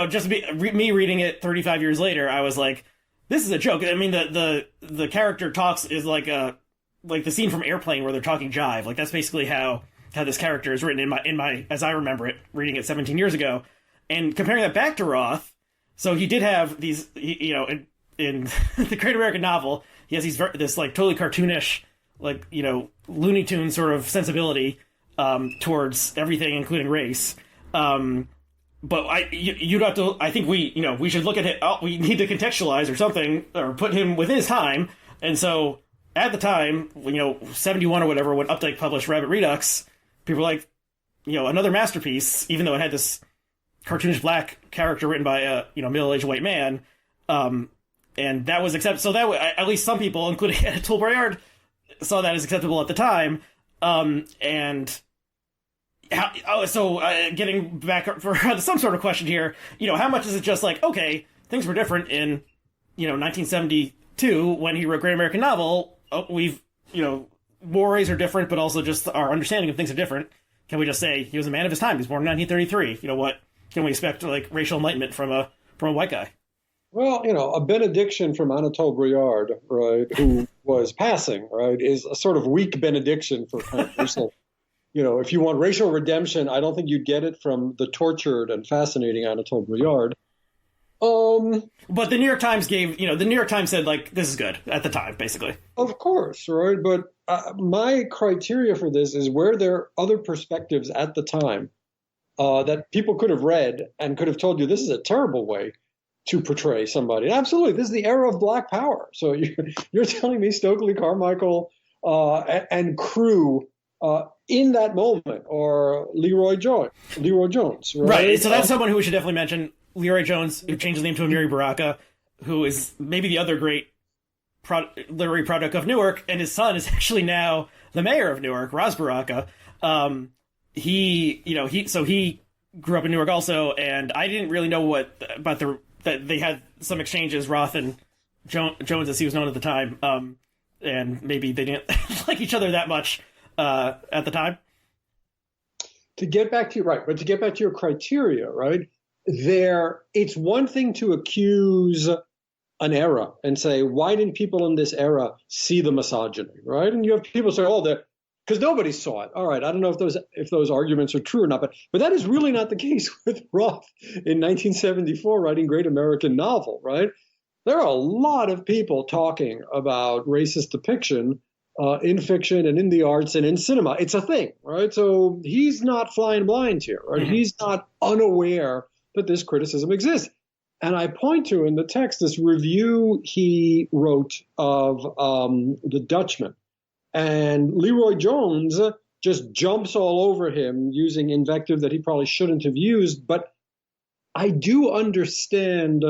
just me reading it 35 years later, I was like, this is a joke. I mean, the character talks is the scene from Airplane where they're talking jive. That's basically how this character is written in my as I remember it, reading it 17 years ago. And comparing that back to Roth, so he did have these, in the Great American Novel, he has this totally cartoonish, Looney Tunes sort of sensibility towards everything, including race. But you'd have to. I think we should look at it. Oh, we need to contextualize or something, or put him within his time. And so at the time, 71 or whatever, when Updike published Rabbit Redux, people were like, another masterpiece, even though it had this cartoonish black character written by a middle-aged white man. And that was accepted. So that at least some people, including Anatole Bourriard, saw that as acceptable at the time. And Getting back for some sort of question here, how much is it just like, okay, things were different in, 1972 when he wrote Great American Novel. We've, mores are different, but also just our understanding of things are different. Can we just say he was a man of his time? He was born in 1933. What can we expect, like, racial enlightenment from a white guy? Well, a benediction from Anatole Briard, right, who was passing, right, is a sort of weak benediction for kind of racial. If you want racial redemption, I don't think you'd get it from the tortured and fascinating Anatole Briard. But the New York Times the New York Times said, like, this is good at the time, basically. Of course, right? But my criteria for this is where there are other perspectives at the time that people could have read and could have told you this is a terrible way to portray somebody. And absolutely, this is the era of Black Power. So you're telling me Stokely Carmichael and crew in that moment, or Leroy Jones, right? So that's someone who we should definitely mention. Leroy Jones, who changed his name to Amiri Baraka, who is maybe the other great literary product of Newark, and his son is actually now the mayor of Newark, Ras Baraka. He grew up in Newark also, and I didn't really know that they had some exchanges, Roth and Jones, as he was known at the time, and maybe they didn't like each other that much at the time. To get back to your criteria, right? It's one thing to accuse an era and say, why didn't people in this era see the misogyny, right? And you have people say, because nobody saw it. All right, I don't know if those arguments are true or not, but that is really not the case with Roth in 1974 writing Great American Novel, right? There are a lot of people talking about racist depiction in fiction and in the arts and in cinema. It's a thing, right? So he's not flying blind here, right? Mm-hmm. He's not unaware that this criticism exists. And I point to in the text this review he wrote of The Dutchman. And Leroy Jones just jumps all over him using invective that he probably shouldn't have used. But I do understand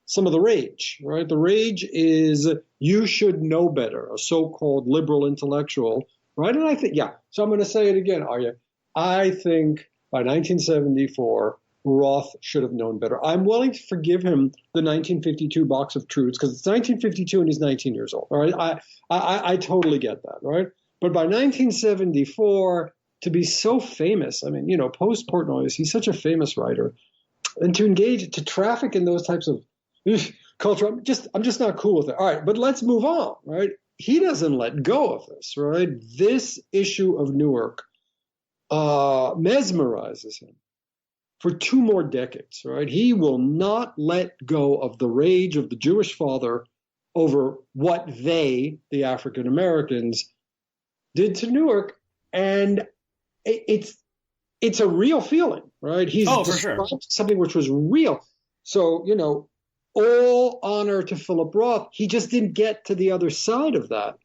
some of the rage, right? The rage is you should know better, a so-called liberal intellectual, right? And I think, so I'm going to say it again, Aryeh. I think by 1974, Roth should have known better. I'm willing to forgive him the 1952 box of truths because it's 1952 and he's 19 years old. All right, I totally get that, right? But by 1974, to be so famous, I mean, post Portnoy, he's such a famous writer, and to traffic in those types of culture, I'm just not cool with it. All right, but let's move on, right? He doesn't let go of this, right? This issue of Newark mesmerizes him for 2 more decades, right? He will not let go of the rage of the Jewish father over what they, the African Americans, did to Newark. And it's a real feeling, right? He's described something which was real. So, all honor to Philip Roth. He just didn't get to the other side of that.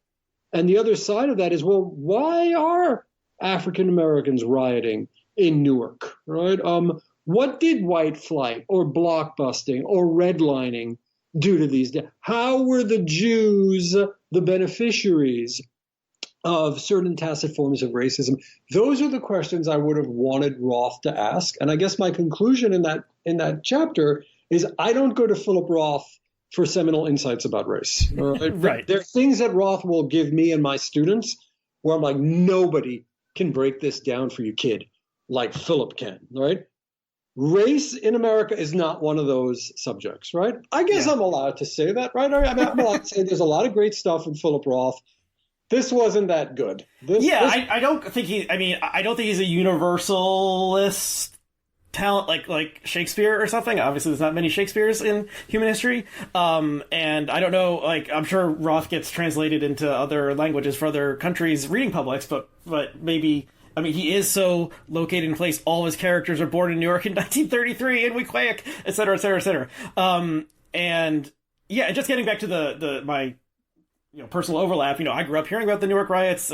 And the other side of that is, well, why are African Americans rioting in Newark, right? What did white flight or blockbusting or redlining do to these? How were the Jews the beneficiaries of certain tacit forms of racism? Those are the questions I would have wanted Roth to ask. And I guess my conclusion in that chapter is I don't go to Philip Roth for seminal insights about race. Right. There are things that Roth will give me and my students where I'm like, nobody can break this down for you, kid, like Philip can, right? Race in America is not one of those subjects, right? I guess I'm allowed to say that, right? I'm allowed to say there's a lot of great stuff in Philip Roth. This wasn't that good. I don't think he's a universalist talent like Shakespeare or something. Obviously, there's not many Shakespeares in human history. And I don't know, I'm sure Roth gets translated into other languages for other countries' reading publics, but maybe, he is so located in place. All his characters are born in Newark in 1933, and Wequahic, et cetera, et cetera, et cetera. And yeah, just getting back to my personal overlap. I grew up hearing about the Newark riots.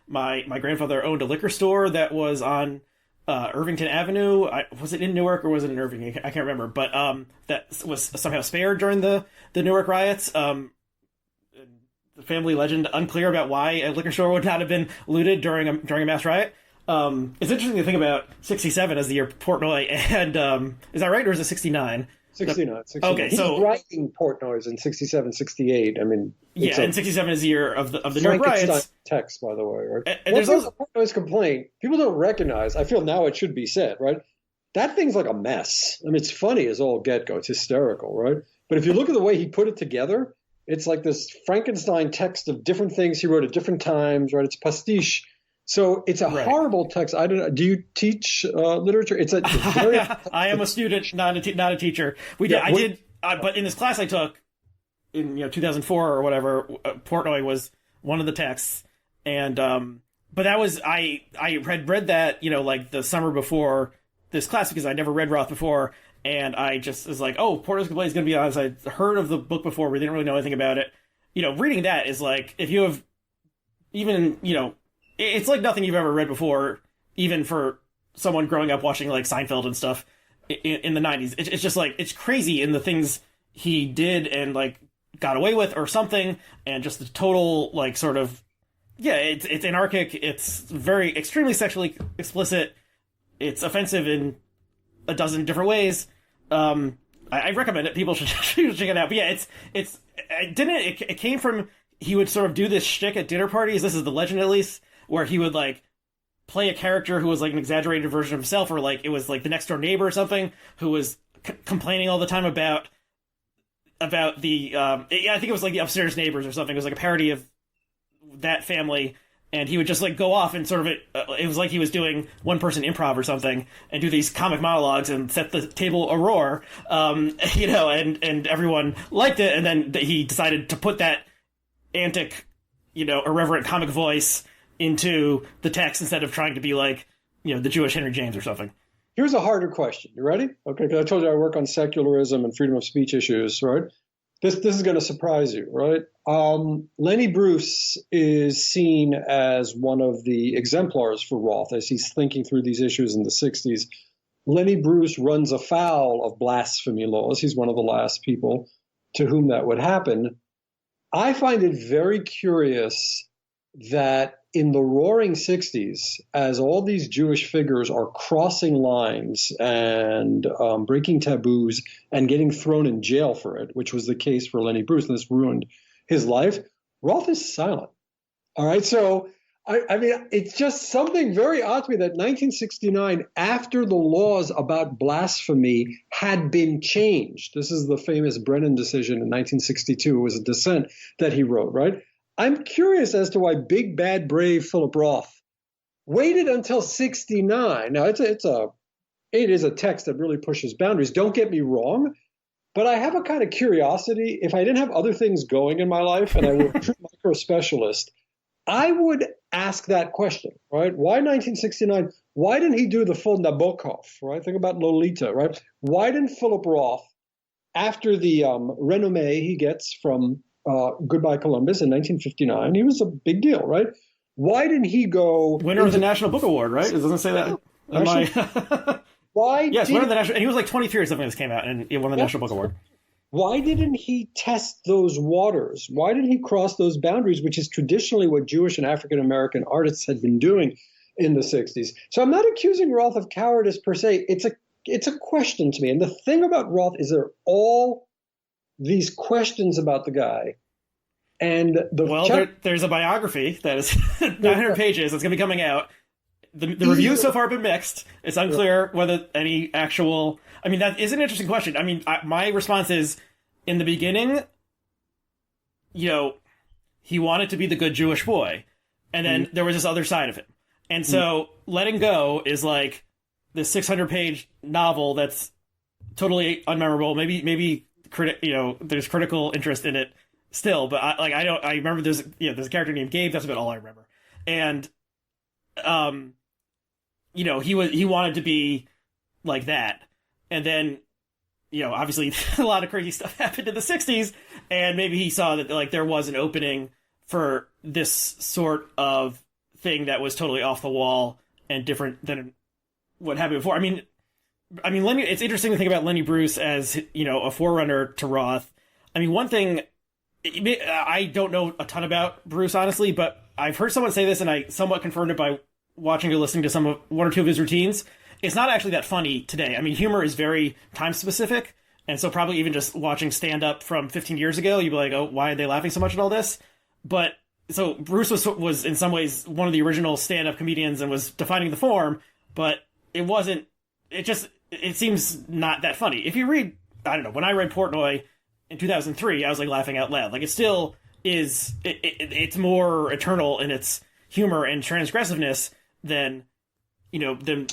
My grandfather owned a liquor store that was on Irvington Avenue. Was it in Newark or was it in Irving? I can't remember. But that was somehow spared during the Newark riots. The family legend unclear about why a liquor store would not have been looted during a mass riot. It's interesting to think about 67 as the year Portnoy, and is that right, or is it 69? 69. Okay, he's so writing Portnoy's in 67, 68. I mean, yeah, and 67 is the year of the Newark Frankenstein riots. text, by the way, right? And there's also Portnoy's complaint. People don't recognize. I feel now it should be said, right? That thing's like a mess. I mean, it's funny as all get go. It's hysterical, right? But if you look at the way he put it together, it's like this Frankenstein text of different things he wrote at different times, right? It's pastiche. So it's a horrible text. I don't know. Do you teach literature? It's very. I am a student, not a teacher. But in this class I took in 2004 or whatever, Portnoy was one of the texts, and but that was I had read that like the summer before this class because I never read Roth before, and I just was like, oh, Portnoy's Complaint is going to be honest. I'd heard of the book before, we didn't really know anything about it. Reading that is like if you have even it's like nothing you've ever read before, even for someone growing up watching like Seinfeld and stuff in the 90s. It's just like, it's crazy in the things he did and like got away with or something, and just the total like sort of, it's anarchic, it's very extremely sexually explicit, it's offensive in a dozen different ways. I recommend it. People should check it out. But yeah, it came from, he would sort of do this shtick at dinner parties. This is the legend at least, where he would like play a character who was like an exaggerated version of himself, or like it was like the next door neighbor or something who was complaining all the time about the I think it was like the upstairs neighbors or something. It was like a parody of that family, and he would just like go off and sort of it was like he was doing one person improv or something, and do these comic monologues and set the table a roar, and everyone liked it, and then he decided to put that antic, irreverent comic voice into the text instead of trying to be like, the Jewish Henry James or something. Here's a harder question. You ready? Okay, because I told you I work on secularism and freedom of speech issues, right? This is going to surprise you, right? Lenny Bruce is seen as one of the exemplars for Roth as he's thinking through these issues in the 60s. Lenny Bruce runs afoul of blasphemy laws. He's one of the last people to whom that would happen. I find it very curious that in the roaring 60s, as all these Jewish figures are crossing lines and breaking taboos and getting thrown in jail for it, which was the case for Lenny Bruce, and this ruined his life, Roth is silent. All right, so I mean, it's just something very odd to me that 1969, after the laws about blasphemy had been changed, this is the famous Brennan decision in 1962, it was a dissent that he wrote, right? I'm curious as to why big, bad, brave Philip Roth waited until 69. Now, it is a text that really pushes boundaries. Don't get me wrong, but I have a kind of curiosity. If I didn't have other things going in my life and I were a true micro specialist, I would ask that question, right? Why 1969? Why didn't he do the full Nabokov, right? Think about Lolita, right? Why didn't Philip Roth, after the renommee he gets from Goodbye Columbus in 1959, he was a big deal, right? Why didn't he go winner of the National Book Award, right? It doesn't say that. Why? Yes, winner of the National, and he was like 23 or something when this came out, and he won the National Book Award. Why didn't he test those waters? Why didn't he cross those boundaries, which is traditionally what Jewish and African American artists had been doing in the 60s? So I'm not accusing Roth of cowardice per se. It's a question to me. And the thing about Roth is there are all these questions about the guy. And there's a biography that is 900 pages that's going to be coming out. The reviews so far have been mixed. It's unclear whether any actual... I mean, that is an interesting question. I mean, my response is, in the beginning, he wanted to be the good Jewish boy. And then there was this other side of him. And so Letting Go is like this 600-page novel that's totally unmemorable. Maybe there's critical interest in it still, but I remember there's a character named Gabe. That's about all I remember. And he wanted to be like that. And then, obviously a lot of crazy stuff happened in the 60s, and maybe he saw that like there was an opening for this sort of thing that was totally off the wall and different than what happened before. I mean, it's interesting to think about Lenny Bruce as, a forerunner to Roth. I mean, one thing, I don't know a ton about Bruce, honestly, but I've heard someone say this, and I somewhat confirmed it by watching or listening to one or two of his routines, it's not actually that funny today. I mean, humor is very time specific, and so probably even just watching stand up from 15 years ago, you'd be like, oh, why are they laughing so much at all this? But so Bruce was in some ways one of the original stand up comedians and was defining the form, but it wasn't. It seems not that funny. If you read, I don't know, when I read Portnoy in 2003, I was like laughing out loud. Like it still is. It's more eternal in its humor and transgressiveness than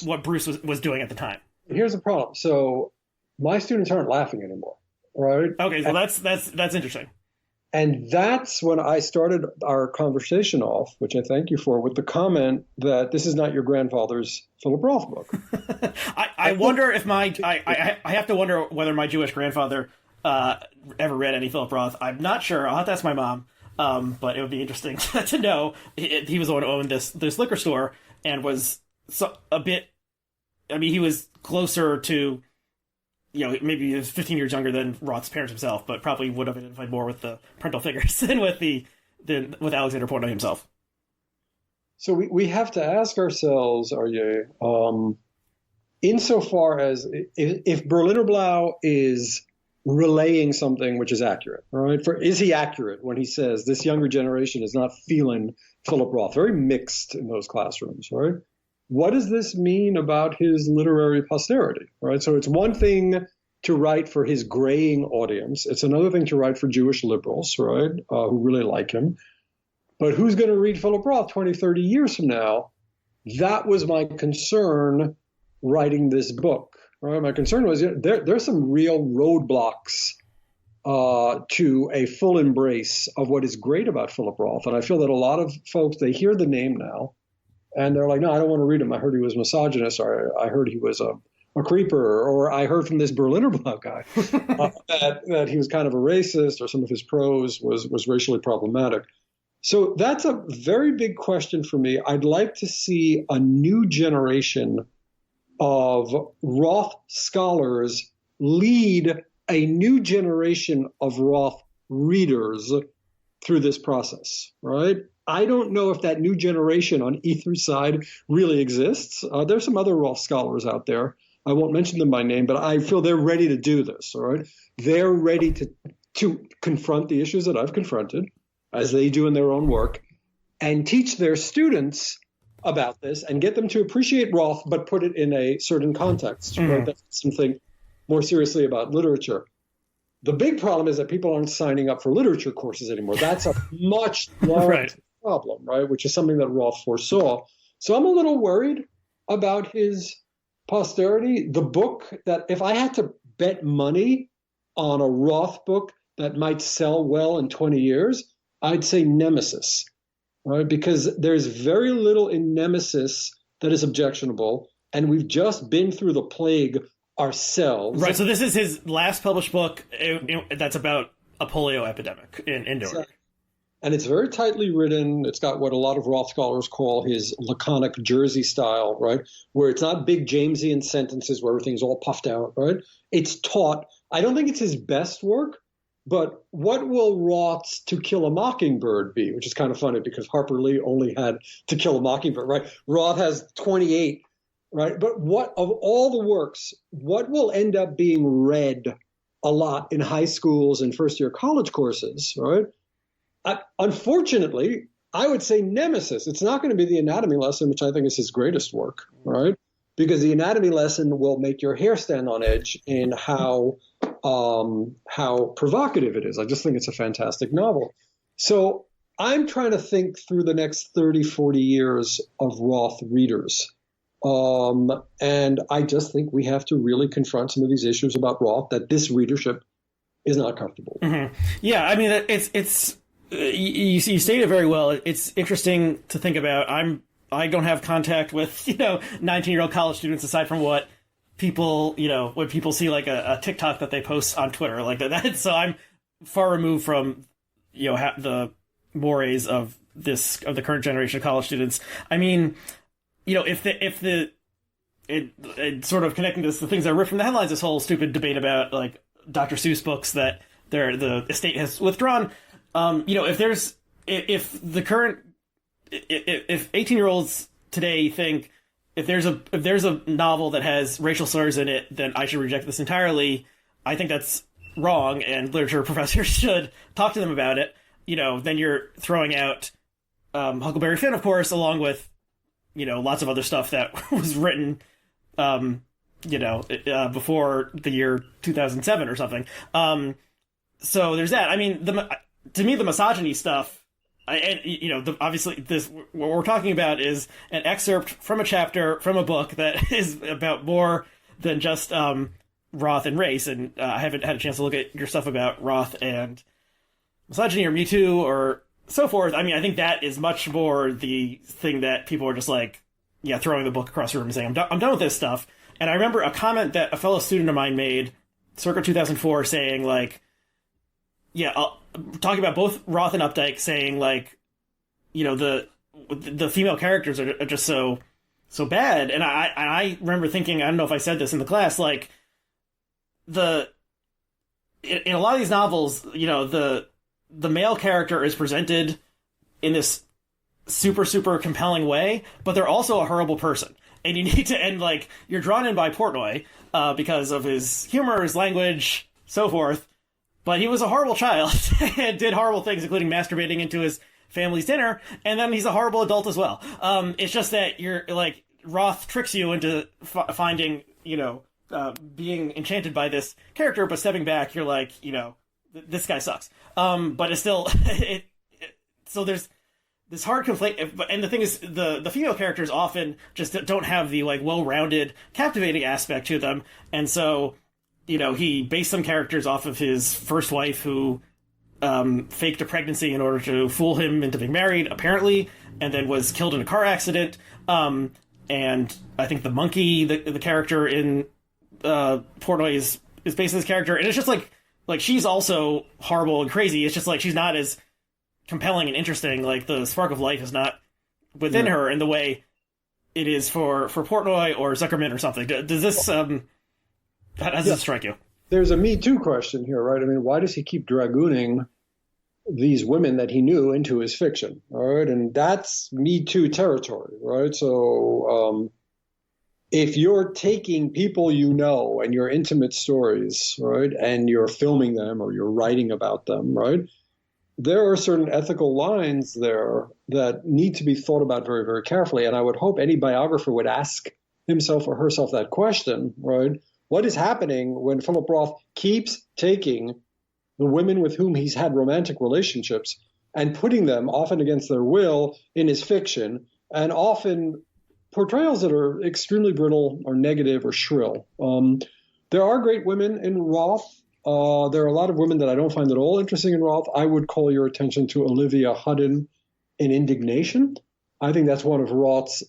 what Bruce was doing at the time. Here's the problem. So my students aren't laughing anymore, right? Okay, so that's interesting. And that's when I started our conversation off, which I thank you for, with the comment that this is not your grandfather's Philip Roth book. I wonder if I have to wonder whether my Jewish grandfather ever read any Philip Roth. I'm not sure. I'll have to ask my mom. But it would be interesting to know. He was the one who owned this liquor store and was a bit. I mean, he was closer to, maybe he was 15 years younger than Roth's parents himself, but probably would have identified more with the parental figures than with Alexander Portnoy himself. So we have to ask ourselves, Aryeh, insofar as if Berlinerblau is relaying something which is accurate, right? Is he accurate when he says this younger generation is not feeling Philip Roth? Very mixed in those classrooms, right? What does this mean about his literary posterity, right? So it's one thing to write for his graying audience. It's another thing to write for Jewish liberals, right, who really like him. But who's going to read Philip Roth 20, 30 years from now? That was my concern writing this book. Right? My concern was there's some real roadblocks to a full embrace of what is great about Philip Roth. And I feel that a lot of folks, they hear the name now, and they're like, no, I don't want to read him. I heard he was misogynist, or I heard he was a creeper, or I heard from this Berlinerblau guy that he was kind of a racist, or some of his prose was racially problematic. So that's a very big question for me. I'd like to see a new generation of Roth scholars lead a new generation of Roth readers through this process, right? I don't know if that new generation on either side really exists. There's some other Roth scholars out there. I won't mention them by name, but I feel they're ready to do this, all right? They're ready to confront the issues that I've confronted, as they do in their own work, and teach their students about this and get them to appreciate Roth, but put it in a certain context, right? That's something more seriously about literature. The big problem is that people aren't signing up for literature courses anymore. That's a much larger problem, right? Which is something that Roth foresaw. So I'm a little worried about his posterity. The book that, if I had to bet money on a Roth book that might sell well in 20 years, I'd say Nemesis, right? Because there's very little in Nemesis that is objectionable, and we've just been through the plague ourselves. Right, so this is his last published book that's about a polio epidemic in Newark. Exactly. And it's very tightly written. It's got what a lot of Roth scholars call his laconic Jersey style, right? Where it's not big Jamesian sentences where everything's all puffed out, right? It's taught. I don't think it's his best work, but what will Roth's To Kill a Mockingbird be? Which is kind of funny because Harper Lee only had To Kill a Mockingbird, right? Roth has 28, right? But what of all the works, what will end up being read a lot in high schools and first-year college courses, right? Unfortunately, I would say Nemesis. It's not going to be the anatomy lesson, which I think is his greatest work, right? Because the anatomy lesson will make your hair stand on edge in how provocative it is. I just think it's a fantastic novel. So I'm trying to think through the next 30, 40 years of Roth readers. And I just think we have to really confront some of these issues about Roth that this readership is not comfortable with. Mm-hmm. Yeah, I mean, it's you stated very well. It's interesting to think about. I don't have contact with 19-year-old college students aside from what people when people see like a TikTok that they post on Twitter like that. So I'm far removed from the mores of the current generation of college students. I mean, it sort of connecting this to the things that I ripped from the headlines, this whole stupid debate about like Dr. Seuss books that the estate has withdrawn. If 18-year-olds today think if there's a novel that has racial slurs in it, then I should reject this entirely. I think that's wrong, and literature professors should talk to them about it. Then you're throwing out Huckleberry Finn, of course, along with lots of other stuff that was written before the year 2007 or something. So there's that. I mean, to me, the misogyny stuff. Obviously, what we're talking about is an excerpt from a chapter from a book that is about more than just Roth and race. And I haven't had a chance to look at your stuff about Roth and misogyny or Me Too or so forth. I mean, I think that is much more the thing that people are just like, throwing the book across the room and saying, I'm done with this stuff. And I remember a comment that a fellow student of mine made circa 2004 saying, like, talking about both Roth and Updike, saying, like, the female characters are just so bad. And I remember thinking, I don't know if I said this in the class, like, in a lot of these novels, the male character is presented in this super, super compelling way, but they're also a horrible person. And you need to end, like, you're drawn in by Portnoy because of his humor, his language, so forth. But he was a horrible child and did horrible things, including masturbating into his family's dinner. And then he's a horrible adult as well. It's just that you're like, Roth tricks you into finding, being enchanted by this character, but stepping back, you're like, this guy sucks. But it's still, so there's this hard conflict. And the thing is, the female characters often just don't have the, like, well-rounded, captivating aspect to them. And so, he based some characters off of his first wife who faked a pregnancy in order to fool him into being married, apparently, and then was killed in a car accident. And I think the monkey, the character in Portnoy is based on this character. And it's just like she's also horrible and crazy. It's just like she's not as compelling and interesting. Like, the spark of life is not within her in the way it is for Portnoy or Zuckerman or something. Does this... How does this strike you? There's a Me Too question here, right? I mean, why does he keep dragooning these women that he knew into his fiction, all right? And that's Me Too territory, right? So if you're taking people and your intimate stories, right, and you're filming them or you're writing about them, right, there are certain ethical lines there that need to be thought about very, very carefully. And I would hope any biographer would ask himself or herself that question, right? What is happening when Philip Roth keeps taking the women with whom he's had romantic relationships and putting them, often against their will, in his fiction, and often portrayals that are extremely brittle or negative or shrill? There are great women in Roth. There are a lot of women that I don't find at all interesting in Roth. I would call your attention to Olivia Hudden in Indignation. I think that's one of Roth's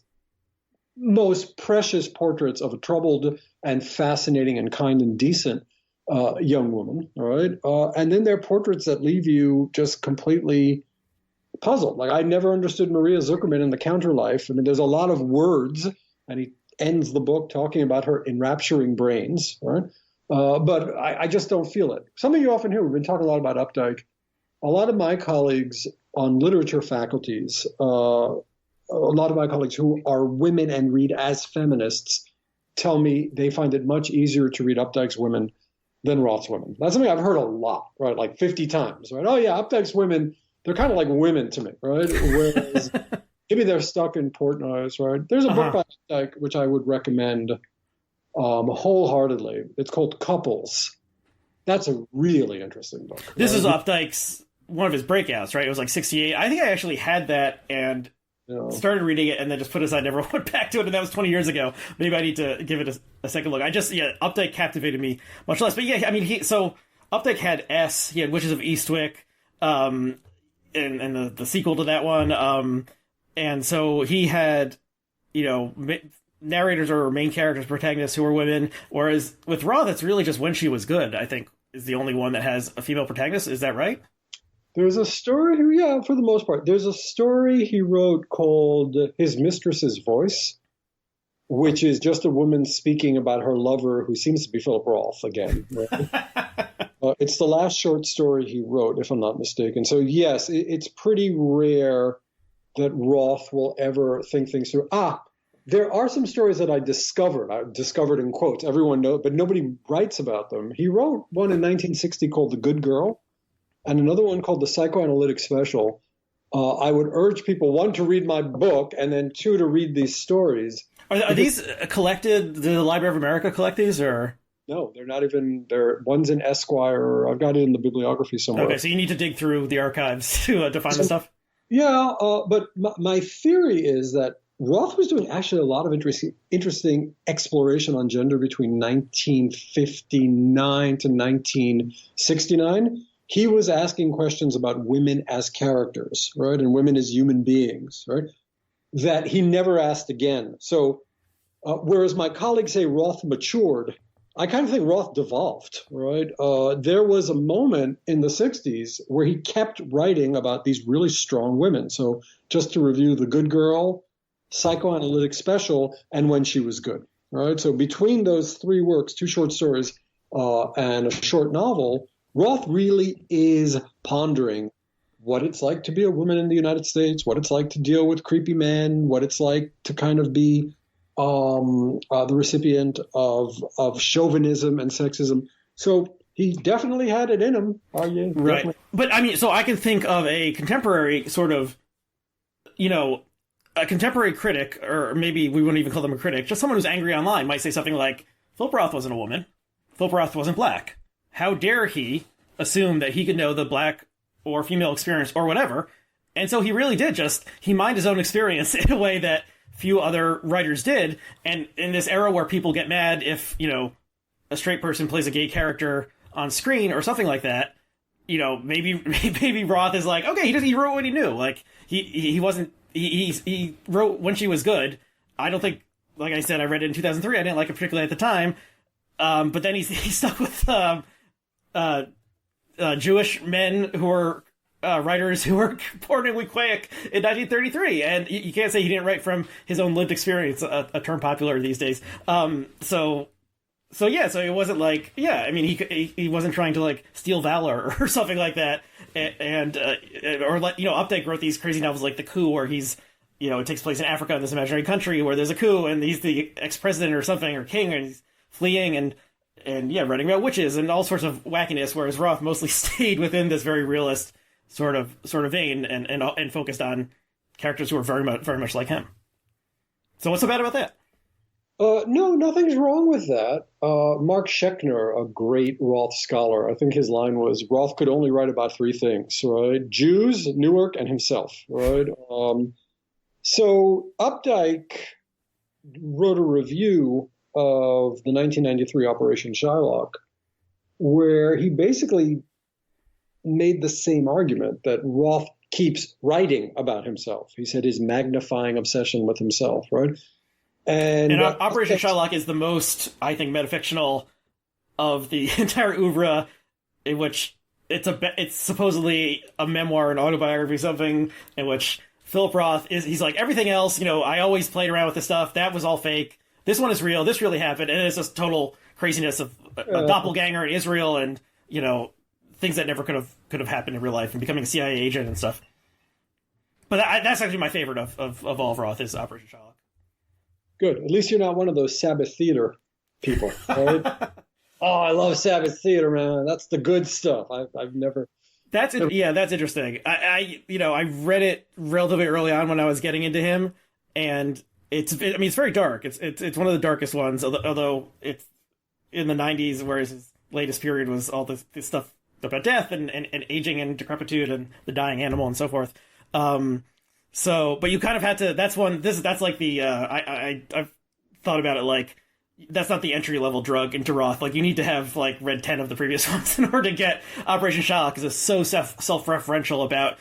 most precious portraits of a troubled and fascinating and kind and decent young woman, all right? And then there are portraits that leave you just completely puzzled. Like, I never understood Maria Zuckerman in The Counterlife. I mean, there's a lot of words, and he ends the book talking about her enrapturing brains, right? But I just don't feel it. Some of you often hear, we've been talking a lot about Updike. A lot of my colleagues on literature faculties, a lot of my colleagues who are women and read as feminists tell me they find it much easier to read Updike's women than Roth's women. That's something I've heard a lot, right? Like 50 times, right? Oh yeah, Updike's women, they're kind of like women to me, right? Whereas maybe they're stuck in Portnoy's, right? There's a book by Updike which I would recommend wholeheartedly. It's called Couples. That's a really interesting book. This is Updike's, one of his breakouts, right? It was like 68. I think I actually had that and started reading it and then just put it aside, never went back to it, and that was 20 years ago. Maybe I need to give it a second look. Updike captivated me much less. But yeah, I mean, Updike had S, he had Witches of Eastwick, and the sequel to that one. And so he had, narrators or main characters, protagonists who were women, whereas with Roth, it's really just When She Was Good, I think, is the only one that has a female protagonist. Is that right? There's a story, for the most part. There's a story he wrote called His Mistress's Voice, which is just a woman speaking about her lover, who seems to be Philip Roth again. Right? It's the last short story he wrote, if I'm not mistaken. So yes, it's pretty rare that Roth will ever think things through. There are some stories that I discovered in quotes. Everyone knows, but nobody writes about them. He wrote one in 1960 called The Good Girl, and another one called The Psychoanalytic Special. I would urge people, one, to read my book, and then two, to read these stories. Are these collected? Did the Library of America collect these, or? No, they're not even. One's in Esquire. I've got it in the bibliography somewhere. Okay, so you need to dig through the archives to find the stuff. Yeah, but my theory is that Roth was doing actually a lot of interesting exploration on gender between 1959 to 1969. He was asking questions about women as characters, right, and women as human beings, right, that he never asked again. So whereas my colleagues say Roth matured, I kind of think Roth devolved, right? There was a moment in the 60s where he kept writing about these really strong women. So just to review, The Good Girl, Psychoanalytic Special, and When She Was Good, right? So between those three works, two short stories and a short novel, Roth really is pondering what it's like to be a woman in the United States, what it's like to deal with creepy men, what it's like to kind of be the recipient of chauvinism and sexism. So he definitely had it in him. Right. Definitely. But I mean, so I can think of a contemporary sort of, a contemporary critic, or maybe we wouldn't even call them a critic, just someone who's angry online might say something like, Philip Roth wasn't a woman. Philip Roth wasn't black. How dare he assume that he could know the black or female experience or whatever? And so he really did he mined his own experience in a way that few other writers did. And in this era where people get mad if, a straight person plays a gay character on screen or something like that, maybe Roth is like, okay, he wrote what he knew. Like he wrote When She Was Good. I don't think, like I said, I read it in 2003. I didn't like it particularly at the time. But then he stuck with Jewish men who were writers who were born in Wequahic in 1933, and you can't say he didn't write from his own lived experience, a term popular these days. So it wasn't like, I mean, he wasn't trying to like steal valor or something like that, or let Updike wrote these crazy novels like The Coup, where he's it takes place in Africa in this imaginary country where there's a coup and he's the ex-president or something, or king, and he's fleeing and writing about witches and all sorts of wackiness, whereas Roth mostly stayed within this very realist sort of vein and focused on characters who are very much like him. So what's so bad about that? No, nothing's wrong with that. Mark Schechner, a great Roth scholar, I think his line was, Roth could only write about three things, right? Jews, Newark, and himself, right? So Updike wrote a review of the 1993 Operation Shylock, where he basically made the same argument that Roth keeps writing about himself. He said his magnifying obsession with himself, right? And Operation Shylock is the most, I think, metafictional of the entire oeuvre, in which it's supposedly a memoir, an autobiography, something in which Philip Roth he's like, everything else, I always played around with this stuff. That was all fake. This one is real. This really happened. And it's just total craziness of a doppelganger in Israel and, things that never could have happened in real life, and becoming a CIA agent and stuff. But that's actually my favorite of all of Roth, is Operation Shylock. Good. At least you're not one of those Sabbath theater people, right? Oh, I love Sabbath theater, man. That's the good stuff. I've never. That's interesting. I read it relatively early on when I was getting into him, and it's very dark. It's one of the darkest ones, although it's in the 90s, whereas his latest period was all this stuff about death and aging and decrepitude and the dying animal and so forth. But you kind of had to. That's like the. I've thought about it like, that's not the entry level drug into Roth. Like, you need to have like read 10 of the previous ones in order to get Operation Shylock, because it's so self-referential about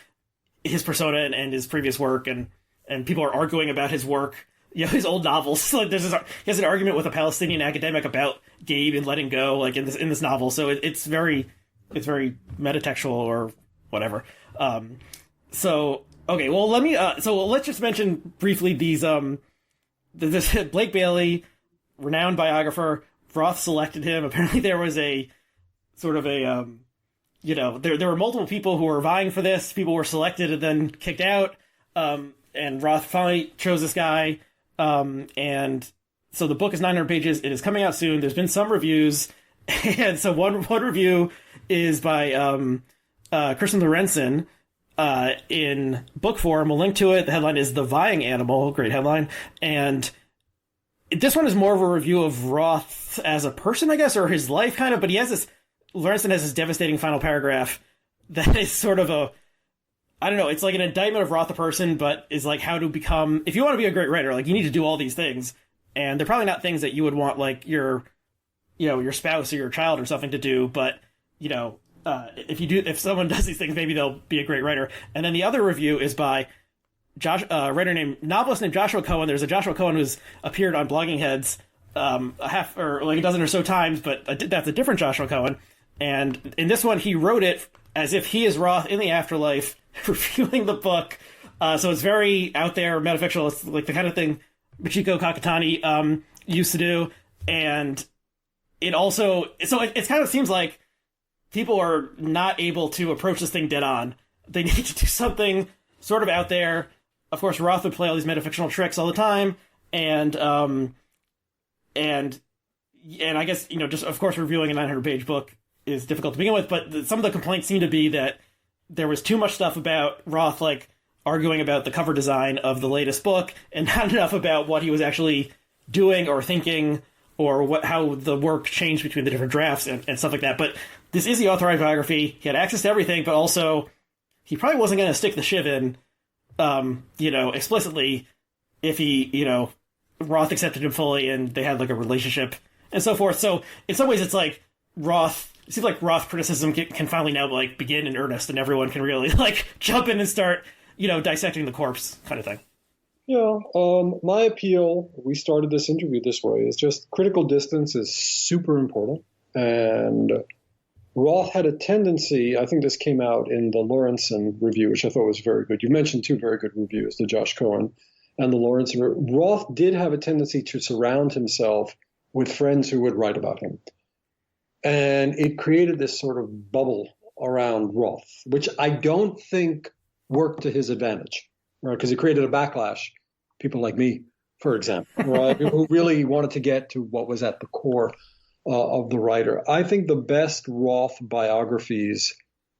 his persona and his previous work, and people are arguing about his work. His old novels. Like, he has an argument with a Palestinian academic about Gabe and letting go, like in this novel. So it's very metatextual or whatever. Okay, well, let's just mention briefly these, this Blake Bailey, renowned biographer. Roth selected him. Apparently there was a sort of a, there were multiple people who were vying for this. People were selected and then kicked out. Roth finally chose this guy, and so the book is 900 pages. It is coming out soon. There's been some reviews, and so one review is by Kirsten Lorenzen in book form. We'll link to it. The headline is "The Vying Animal." Great headline. And this one is more of a review of Roth as a person, I guess, or his life, kind of. But he has this. Lorenzen has this devastating final paragraph that is sort of a, I don't know, it's like an indictment of Roth the person, but is like how to become, if you want to be a great writer, like you need to do all these things. And they're probably not things that you would want like your spouse or your child or something to do, but if someone does these things, maybe they'll be a great writer. And then the other review is by novelist named Joshua Cohen. There's a Joshua Cohen who's appeared on Blogging Heads a dozen or so times, but that's a different Joshua Cohen. And in this one, he wrote it as if he is Roth in the afterlife, reviewing the book. So it's very out there, metafictional. It's like the kind of thing Michiko Kakutani used to do. And it also, it kind of seems like people are not able to approach this thing dead on. They need to do something sort of out there. Of course, Roth would play all these metafictional tricks all the time. And I guess, just, of course, reviewing a 900-page book is difficult to begin with, but some of the complaints seem to be that there was too much stuff about Roth, like, arguing about the cover design of the latest book, and not enough about what he was actually doing or thinking, or how the work changed between the different drafts and stuff like that. But this is the authorized biography. He had access to everything, but also he probably wasn't going to stick the shiv in, explicitly if he, Roth accepted him fully and they had, like, a relationship and so forth. So in some ways it's like it seems like Roth criticism can finally now, like, begin in earnest, and everyone can really, like, jump in and start, dissecting the corpse kind of thing. Yeah, my appeal, we started this interview this way, is just critical distance is super important. And Roth had a tendency, I think this came out in the Lorenzen review, which I thought was very good. You mentioned two very good reviews, the Josh Cohen and the Lorenzen. Roth did have a tendency to surround himself with friends who would write about him. And it created this sort of bubble around Roth, which I don't think worked to his advantage, right? Because it created a backlash. People like me, for example, right? who really wanted to get to what was at the core of the writer. I think the best Roth biographies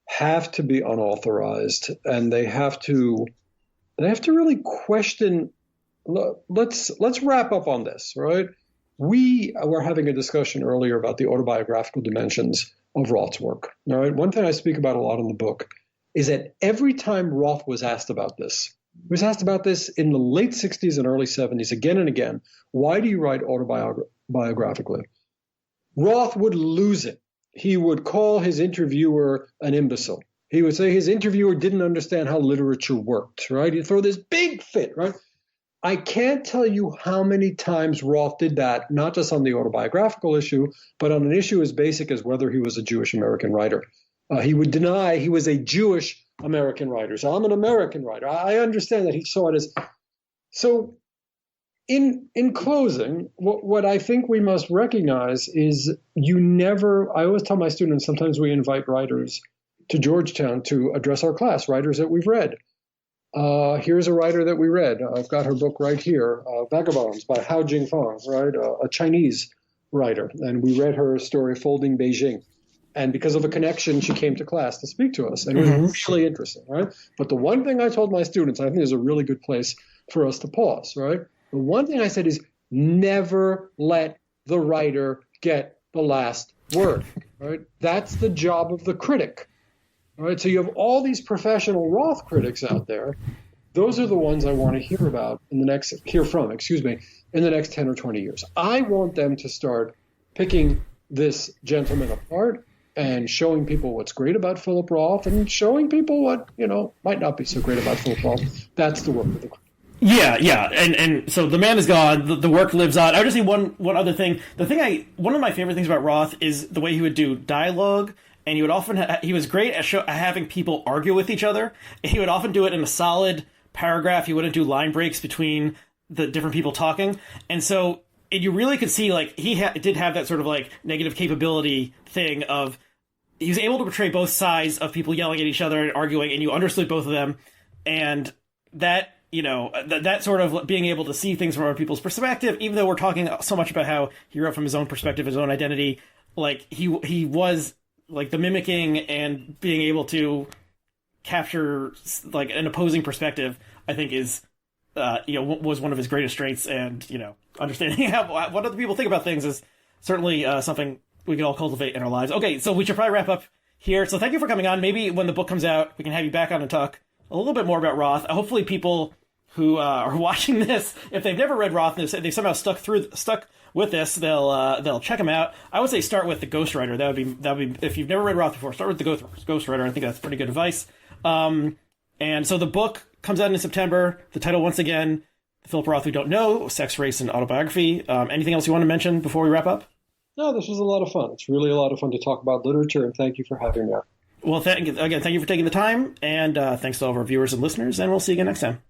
have to be unauthorized, and they have to really question. Let's wrap up on this, right? We were having a discussion earlier about the autobiographical dimensions of Roth's work. All right. One thing I speak about a lot in the book is that every time Roth was asked about this, he was asked about this in the late 60s and early 70s again and again. Why do you write autobiographically? Roth would lose it. He would call his interviewer an imbecile. He would say his interviewer didn't understand how literature worked, right? He'd throw this big fit, right? I can't tell you how many times Roth did that, not just on the autobiographical issue, but on an issue as basic as whether he was a Jewish American writer. He would deny he was a Jewish American writer. So I'm an American writer. I understand that he saw it as. So in closing, what I think we must recognize is I always tell my students, sometimes we invite writers to Georgetown to address our class, writers that we've read. Here's a writer that we read. I've got her book right here, Vagabonds by Hao Jingfang, right? A Chinese writer. And we read her story, Folding Beijing. And because of a connection, she came to class to speak to us. And it was really interesting, right? But the one thing I told my students, I think is a really good place for us to pause, right? The one thing I said is never let the writer get the last word, right? That's the job of the critic. All right, so you have all these professional Roth critics out there. Those are the ones I want to hear from in the next 10 or 20 years. I want them to start picking this gentleman apart and showing people what's great about Philip Roth and showing people what, might not be so great about Philip Roth. That's the work of the critic. Yeah. And so the man is gone. The work lives on. I would just say one other thing. One of my favorite things about Roth is the way he would do dialogue. And he would often he was great at having people argue with each other. He would often do it in a solid paragraph. He wouldn't do line breaks between the different people talking. And so you really could see, like, he did have that sort of, like, negative capability thing of he was able to portray both sides of people yelling at each other and arguing, and you understood both of them. And that that sort of being able to see things from other people's perspective, even though we're talking so much about how he wrote from his own perspective, his own identity, like he was like the mimicking and being able to capture like an opposing perspective, I think is, was one of his greatest strengths. And, understanding what other people think about things is certainly something we can all cultivate in our lives. Okay, so we should probably wrap up here. So thank you for coming on. Maybe when the book comes out, we can have you back on and talk a little bit more about Roth. Hopefully people who are watching this, if they've never read Roth and they somehow stuck with this, they'll check him out. I would say start with The Ghostwriter. That would be if you've never read Roth before, start with The Ghostwriter. I think that's pretty good advice. And so the book comes out in September. The title, once again, Philip Roth, We Don't Know, Sex, Race, and Autobiography. Anything else you want to mention before we wrap up? No, this was a lot of fun. It's really a lot of fun to talk about literature, and thank you for having me on. Well, thank you for taking the time, and thanks to all of our viewers and listeners, and we'll see you again next time.